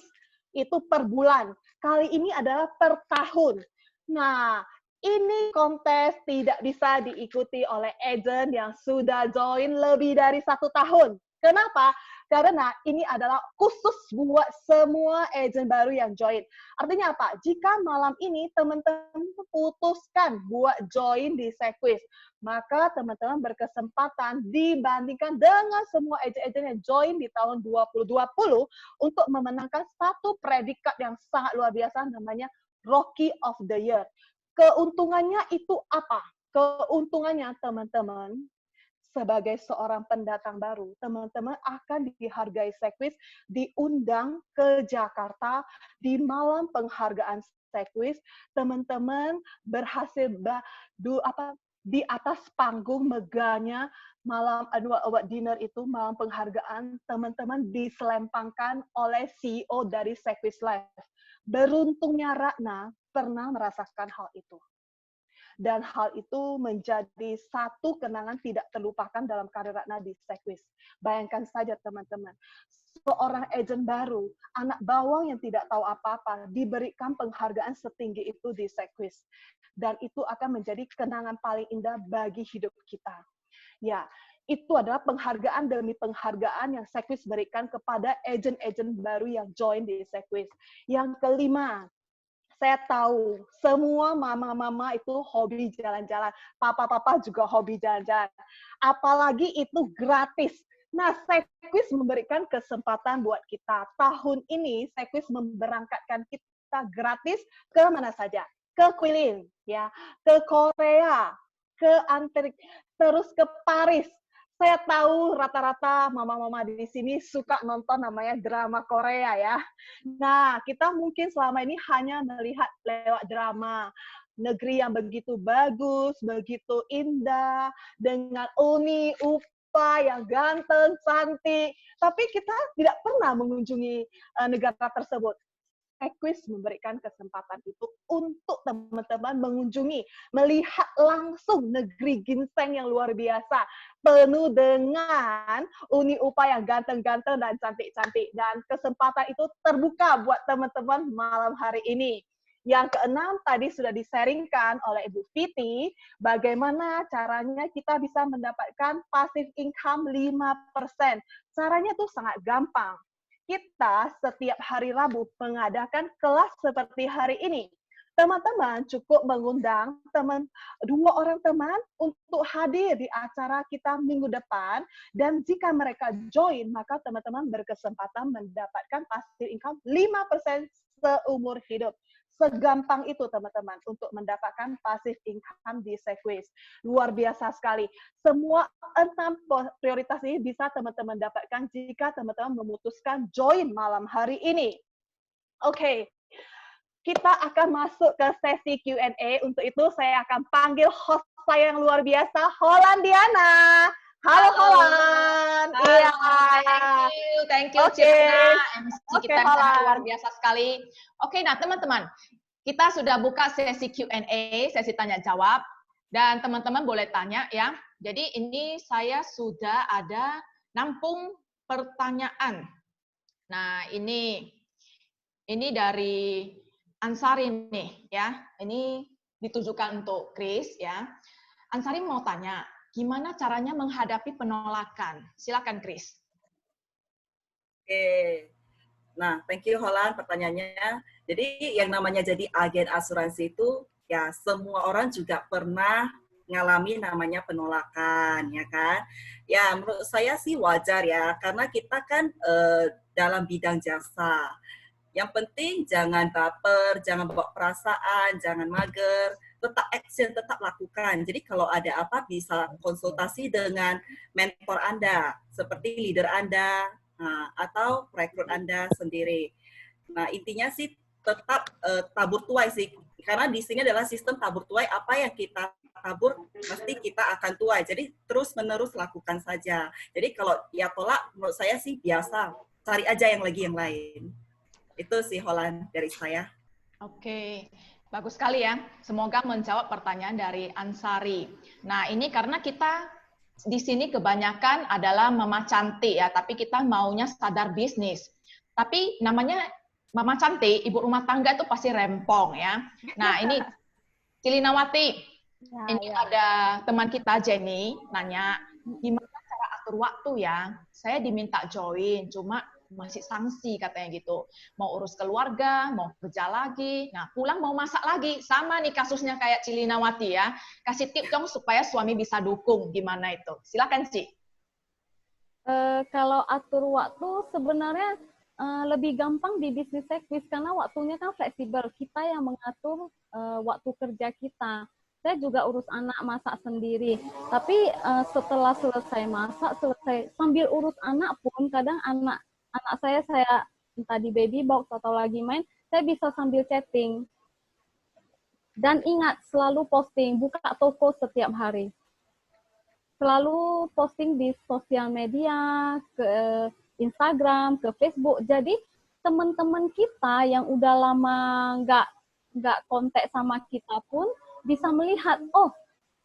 itu per bulan. Kali ini adalah per tahun. Nah, ini kontes tidak bisa diikuti oleh agent yang sudah join lebih dari 1 tahun. Kenapa? Karena ini adalah khusus buat semua agent baru yang join. Artinya apa? Jika malam ini teman-teman putuskan buat join di Sequis, maka teman-teman berkesempatan dibandingkan dengan semua agent-agent yang join di tahun 2020 untuk memenangkan satu predikat yang sangat luar biasa, namanya Rookie of the Year. Keuntungannya itu apa? Keuntungannya teman-teman, sebagai seorang pendatang baru, teman-teman akan dihargai Sequis, diundang ke Jakarta di malam penghargaan Sequis. Teman-teman berhasil di atas panggung megahnya malam annual award dinner itu, malam penghargaan, teman-teman diselempangkan oleh CEO dari Sequis Life. Beruntungnya Ratna pernah merasakan hal itu. Dan hal itu menjadi satu kenangan tidak terlupakan dalam karir Ratna di Sequis. Bayangkan saja teman-teman, seorang agent baru, anak bawang yang tidak tahu apa-apa, diberikan penghargaan setinggi itu di Sequis. Dan itu akan menjadi kenangan paling indah bagi hidup kita. Ya, itu adalah penghargaan demi penghargaan yang Sequis berikan kepada agent-agent baru yang join di Sequis. Yang kelima, saya tahu semua mama-mama itu hobi jalan-jalan, papa-papa juga hobi jalan-jalan. Apalagi itu gratis. Nah, Sequis memberikan kesempatan buat kita. Tahun ini Sequis memberangkatkan kita gratis ke mana saja? Ke Quilin, ya, ke Korea, ke Antariktika, terus ke Paris. Saya tahu rata-rata mama-mama di sini suka nonton namanya drama Korea ya. Nah, kita mungkin selama ini hanya melihat lewat drama. Negeri yang begitu bagus, begitu indah, dengan Uni, Upa yang ganteng, cantik. Tapi kita tidak pernah mengunjungi negara tersebut. Sequis memberikan kesempatan itu untuk teman-teman mengunjungi, melihat langsung negeri ginseng yang luar biasa, penuh dengan Uni Upa yang ganteng-ganteng dan cantik-cantik. Dan kesempatan itu terbuka buat teman-teman malam hari ini. Yang keenam tadi sudah di-sharingkan oleh Ibu Viti, bagaimana caranya kita bisa mendapatkan passive income 5%. Caranya tuh sangat gampang. kita setiap hari Rabu mengadakan kelas seperti hari ini. Teman-teman cukup mengundang dua orang teman untuk hadir di acara kita minggu depan, dan jika mereka join, maka teman-teman berkesempatan mendapatkan passive income 5% seumur hidup. Segampang itu teman-teman untuk mendapatkan passive income di Sequis. Luar biasa sekali. Semua 6 prioritas ini bisa teman-teman dapatkan jika teman-teman memutuskan join malam hari ini. Oke. Kita akan masuk ke sesi Q&A. Untuk itu saya akan panggil host saya yang luar biasa, Hollandiana. Halo Holland. Iya. Thank you, Cina. MC kita luar biasa sekali. Oke, nah teman-teman, kita sudah buka sesi Q&A, sesi tanya jawab, dan teman-teman boleh tanya ya. Jadi ini saya sudah ada nampung pertanyaan. Nah ini dari Ansari nih ya, ini ditujukan untuk Chris ya. Ansari mau tanya, gimana caranya menghadapi penolakan? Silakan Chris. Oke, nah thank you Holland pertanyaannya. Jadi yang namanya jadi agen asuransi itu ya semua orang juga pernah ngalami namanya penolakan, ya kan? Ya menurut saya sih wajar ya, karena kita kan dalam bidang jasa. Yang penting jangan baper, jangan bawa perasaan, jangan mager, tetap action, tetap lakukan. Jadi kalau ada apa bisa konsultasi dengan mentor Anda, seperti leader Anda, atau rekrut Anda sendiri. Nah intinya sih tetap tabur tuai sih, karena di sini adalah sistem tabur tuai, apa yang kita tabur pasti kita akan tuai. Jadi terus menerus lakukan saja. Jadi kalau ya tolak menurut saya sih biasa, cari aja yang lain. Itu sih Holland dari saya. Oke, bagus sekali ya. Semoga menjawab pertanyaan dari Ansari. Nah ini karena kita di sini kebanyakan adalah mama cantik ya, tapi kita maunya sadar bisnis. Tapi namanya mama cantik, ibu rumah tangga itu pasti rempong ya. Nah ini Cilinawati, ini ada teman kita Jenny nanya, gimana cara atur waktu ya? Saya diminta join, cuma masih sanksi katanya gitu. Mau urus keluarga, mau kerja lagi, nah pulang mau masak lagi. Sama nih kasusnya kayak Cilinawati ya. Kasih tip dong supaya suami bisa dukung. Gimana itu? Silakan Ci. Kalau atur waktu sebenarnya lebih gampang di bisnis Sequis karena waktunya kan fleksibel. Kita yang mengatur waktu kerja kita. Saya juga urus anak, masak sendiri. Tapi setelah selesai masak, sambil urus anak pun kadang anak saya entah di baby box atau lagi main, saya bisa sambil chatting. Dan ingat, selalu posting, buka toko setiap hari. Selalu posting di sosial media, ke Instagram, ke Facebook. Jadi teman-teman kita yang udah lama nggak kontak sama kita pun bisa melihat, oh,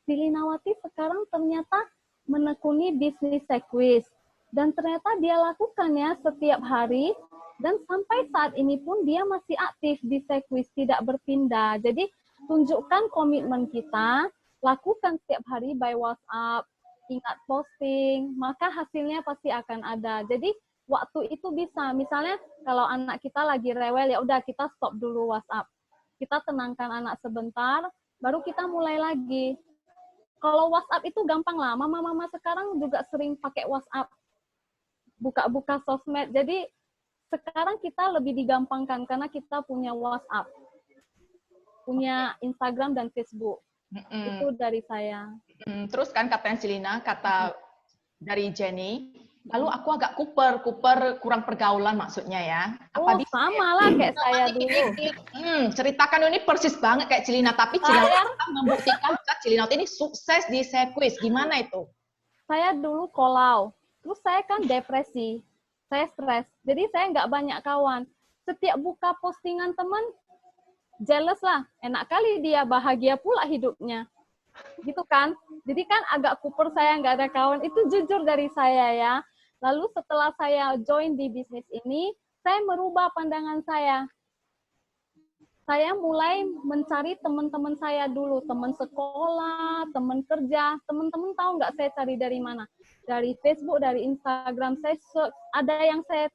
Cilinawati sekarang ternyata menekuni bisnis Sequis. Dan ternyata dia lakukan ya setiap hari, dan sampai saat ini pun dia masih aktif di Sequis, tidak berpindah. Jadi tunjukkan komitmen kita, lakukan setiap hari by WhatsApp, ingat posting, maka hasilnya pasti akan ada. Jadi waktu itu bisa, misalnya kalau anak kita lagi rewel, ya udah kita stop dulu WhatsApp. Kita tenangkan anak sebentar, baru kita mulai lagi. Kalau WhatsApp itu gampang lah, mama-mama sekarang juga sering pakai WhatsApp. Buka-buka sosmed. Jadi sekarang kita lebih digampangkan karena kita punya WhatsApp, punya Instagram dan Facebook. Itu dari saya. Terus kan katanya Cilina, kata dari Jenny, lalu aku agak kuper kurang pergaulan maksudnya ya. Apa sama lah kayak saya dulu. Ceritakan ini persis banget kayak Cilina, tapi Cilina membuktikan Cilina ini sukses di Sequis. Gimana itu? Saya dulu kolau. Terus saya kan depresi, saya stres, jadi saya nggak banyak kawan. Setiap buka postingan teman, jealous lah, enak kali dia, bahagia pula hidupnya. Gitu kan? Jadi kan agak kuper saya nggak ada kawan, itu jujur dari saya ya. Lalu setelah saya join di bisnis ini, saya merubah pandangan saya. Saya mulai mencari teman-teman saya dulu, teman sekolah, teman kerja. Teman-teman tahu nggak saya cari dari mana? Dari Facebook, dari Instagram, saya search. Ada yang saya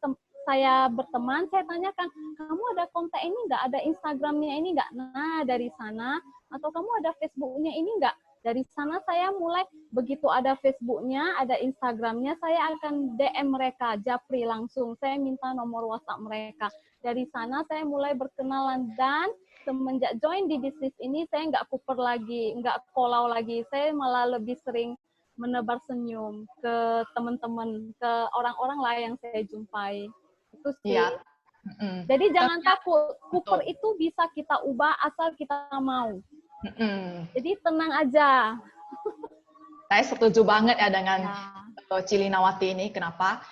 saya berteman, saya tanyakan, kamu ada kontak ini nggak? Ada Instagramnya ini nggak? Nah, dari sana. Atau kamu ada Facebooknya ini nggak? Dari sana saya mulai, begitu ada Facebooknya, ada Instagramnya, saya akan DM mereka, japri langsung. Saya minta nomor WhatsApp mereka. Dari sana saya mulai berkenalan, dan semenjak join di bisnis ini, saya nggak kuper lagi, nggak kolau lagi. Saya malah lebih sering menebar senyum ke teman-teman, ke orang-orang lain yang saya jumpai. Itu sih. Ya. Jadi jangan takut, kuper itu bisa kita ubah asal kita mau. Jadi tenang aja. Saya setuju banget ya dengan Cilinawati ini. Kenapa?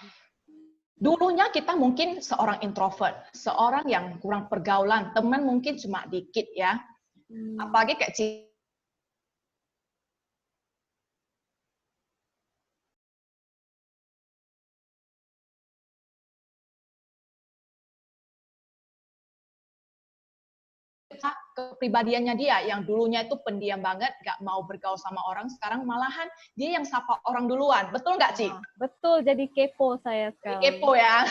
Dulunya kita mungkin seorang introvert, seorang yang kurang pergaulan, teman mungkin cuma dikit ya. Apalagi kayak kepribadiannya dia yang dulunya itu pendiam banget, gak mau bergaul sama orang, sekarang malahan dia yang sapa orang duluan. Betul nggak, Ci? Betul, jadi kepo saya sekarang. Kepo ya.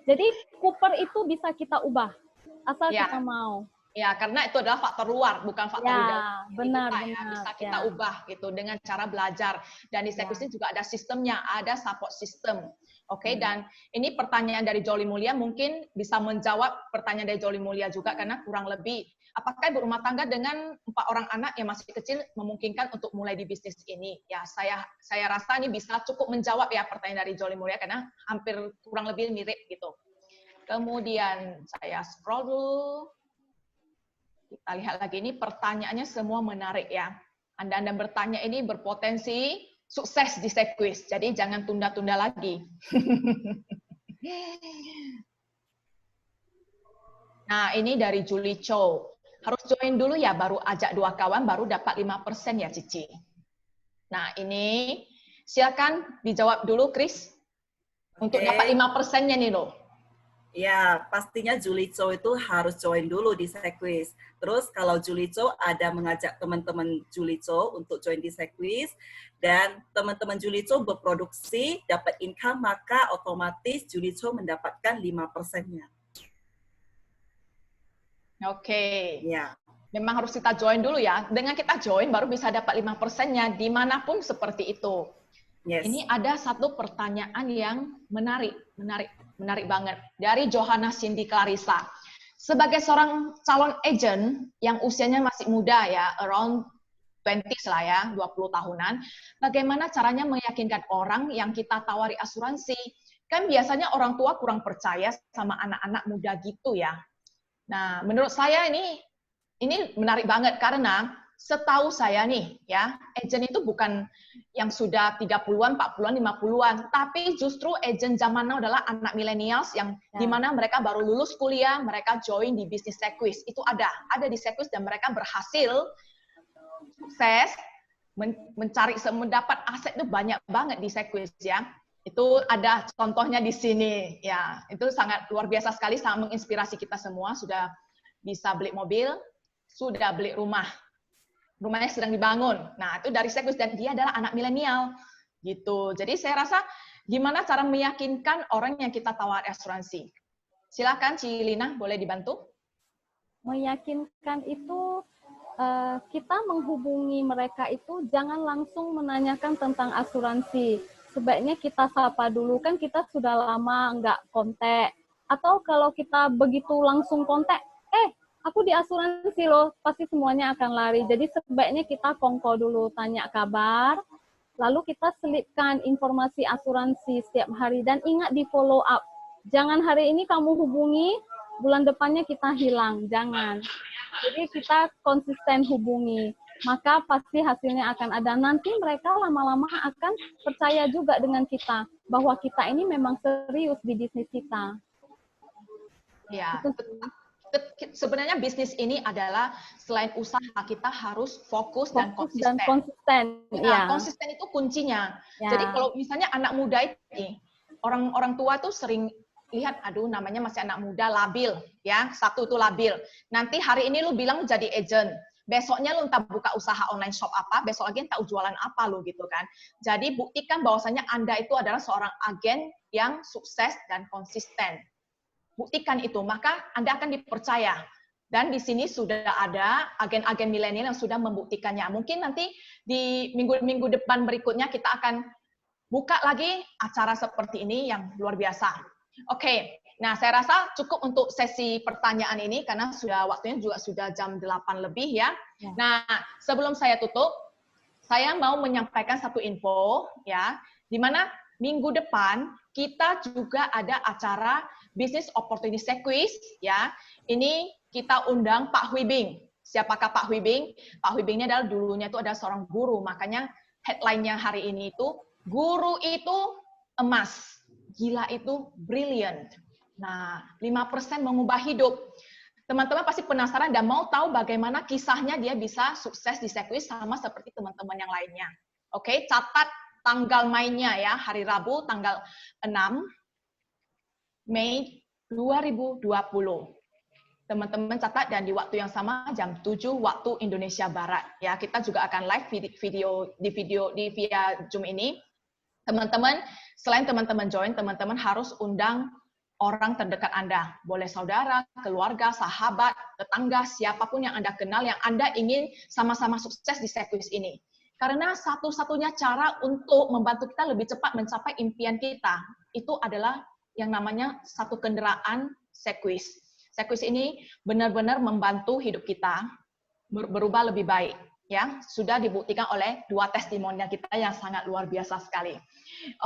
Jadi Cooper itu bisa kita ubah, asal kita mau. Ya, karena itu adalah faktor luar, bukan faktor dalam. Benar, kita, bisa kita ubah gitu dengan cara belajar. Dan di Sekwis ini juga ada sistemnya, ada support system. Oke, dan ini pertanyaan dari Joli Mulia mungkin bisa menjawab pertanyaan dari Joli Mulia juga, karena kurang lebih apakah ibu rumah tangga dengan 4 orang anak yang masih kecil memungkinkan untuk mulai di bisnis ini? Ya, saya rasa ini bisa cukup menjawab ya pertanyaan dari Joli Mulia, karena hampir kurang lebih mirip gitu. Kemudian saya scroll dulu. Kita lihat lagi, ini pertanyaannya semua menarik ya. Anda bertanya ini berpotensi sukses di Sekwis, jadi jangan tunda-tunda lagi. Nah, ini dari Julie Chow. Harus join dulu ya, baru ajak 2 kawan, baru dapat 5% ya, Cici. Nah, ini silakan dijawab dulu, Chris. Untuk dapat 5%-nya nih loh. Ya, pastinya Julie Chow itu harus join dulu di Sekwis. Terus kalau Julie Chow ada mengajak teman-teman Julie Chow untuk join di Sekwis, dan teman-teman Julie Chow berproduksi, dapat income, maka otomatis Julie Chow mendapatkan 5%-nya. Oke. Ya. Memang harus kita join dulu ya. Dengan kita join baru bisa dapat 5%-nya dimanapun seperti itu. Yes. Ini ada satu pertanyaan yang menarik banget dari Johanna Cindy Clarissa. Sebagai seorang calon agent yang usianya masih muda ya, around 20s lah ya, 20 tahunan, bagaimana caranya meyakinkan orang yang kita tawari asuransi? Kan biasanya orang tua kurang percaya sama anak-anak muda gitu ya. Nah, menurut saya ini menarik banget, karena setahu saya nih ya, agent itu bukan yang sudah 30-an, 40-an, 50-an, tapi justru agent zaman now adalah anak millennials yang dimana mereka baru lulus kuliah, mereka join di bisnis Sekwis. Itu ada di Sekwis, dan mereka berhasil sukses mencari, mendapat aset itu banyak banget di Sekwis ya. Itu ada contohnya di sini ya. Itu sangat luar biasa sekali, sangat menginspirasi kita semua. Sudah bisa beli mobil, sudah beli rumah. Rumahnya sedang dibangun. Nah, itu dari Sekwis, dan dia adalah anak milenial gitu. Jadi saya rasa gimana cara meyakinkan orang yang kita tawar asuransi? Silakan Cilina, boleh dibantu? Meyakinkan itu kita menghubungi mereka itu jangan langsung menanyakan tentang asuransi. Sebaiknya kita sapa dulu, kan kita sudah lama nggak kontak. Atau kalau kita begitu langsung kontak, aku di asuransi loh, pasti semuanya akan lari. Jadi sebaiknya kita kongko dulu, tanya kabar, lalu kita selipkan informasi asuransi setiap hari, dan ingat di follow up. Jangan hari ini kamu hubungi, bulan depannya kita hilang, jangan. Jadi kita konsisten hubungi, maka pasti hasilnya akan ada. Nanti mereka lama-lama akan percaya juga dengan kita, bahwa kita ini memang serius di bisnis kita. Ya, sebenarnya bisnis ini adalah selain usaha, kita harus fokus dan konsisten. Ya. Konsisten itu kuncinya. Ya. Jadi kalau misalnya anak muda ini, orang tua tuh sering lihat, aduh namanya masih anak muda, labil ya, satu itu labil. Nanti hari ini lu bilang jadi agent, besoknya lu entah buka usaha online shop apa, besok lagi entah jualan apa lu gitu kan. Jadi buktikan bahwasanya Anda itu adalah seorang agen yang sukses dan konsisten. Buktikan itu, maka Anda akan dipercaya. Dan di sini sudah ada agen-agen milenial yang sudah membuktikannya. Mungkin nanti di minggu-minggu depan berikutnya kita akan buka lagi acara seperti ini yang luar biasa. Oke, nah saya rasa cukup untuk sesi pertanyaan ini karena sudah waktunya juga sudah jam 8 lebih ya. Nah, sebelum saya tutup, saya mau menyampaikan satu info ya, di mana minggu depan kita juga ada acara Business Opportunity Quiz ya. Ini kita undang Pak Huibing. Siapakah Pak Huibing? Pak Huibing ini adalah dulunya itu adalah seorang guru, makanya headline-nya hari ini itu guru itu emas, gila itu brilliant. Nah, 5% mengubah hidup. Teman-teman pasti penasaran dan mau tahu bagaimana kisahnya dia bisa sukses di Sekwis sama seperti teman-teman yang lainnya. Oke, catat tanggal mainnya ya, hari Rabu tanggal 6 Mei 2020. Teman-teman catat dan di waktu yang sama jam 7 waktu Indonesia Barat. Ya, kita juga akan live video via Zoom ini. Teman-teman, selain teman-teman join, teman-teman harus undang orang terdekat Anda. Boleh saudara, keluarga, sahabat, tetangga, siapapun yang Anda kenal, yang Anda ingin sama-sama sukses di Sekwis ini. Karena satu-satunya cara untuk membantu kita lebih cepat mencapai impian kita, itu adalah yang namanya satu kendaraan Sekwis. Sekwis ini benar-benar membantu hidup kita berubah lebih baik. Ya, sudah dibuktikan oleh 2 testimonial kita yang sangat luar biasa sekali.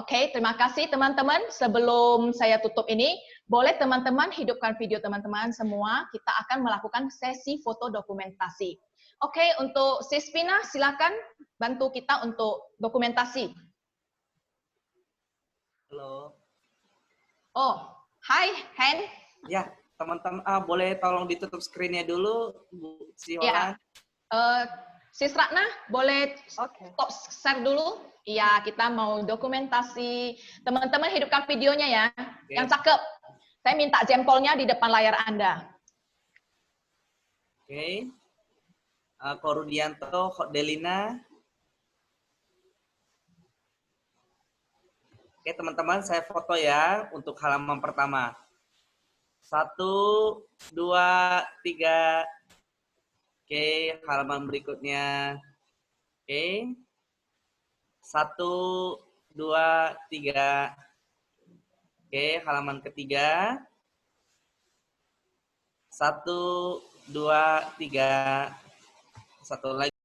Oke, terima kasih teman-teman. Sebelum saya tutup ini, boleh teman-teman hidupkan video teman-teman semua. Kita akan melakukan sesi foto dokumentasi. Oke, untuk Sispina, silakan bantu kita untuk dokumentasi. Halo. Oh, hai, Hen. Ya, teman-teman, boleh tolong ditutup screen-nya dulu, Bu Siola. Ya. Sis Ratna, boleh stop share dulu? Iya, kita mau dokumentasi. Teman-teman hidupkan videonya ya. Yang cakep. Saya minta jempolnya di depan layar Anda. Oke. Korudianto, Delina. Oke, teman-teman, saya foto ya untuk halaman pertama. 1, 2, 3. Oke, halaman berikutnya. Oke. 1, 2, 3. Oke, halaman ketiga. 1, 2, 3. Satu lagi.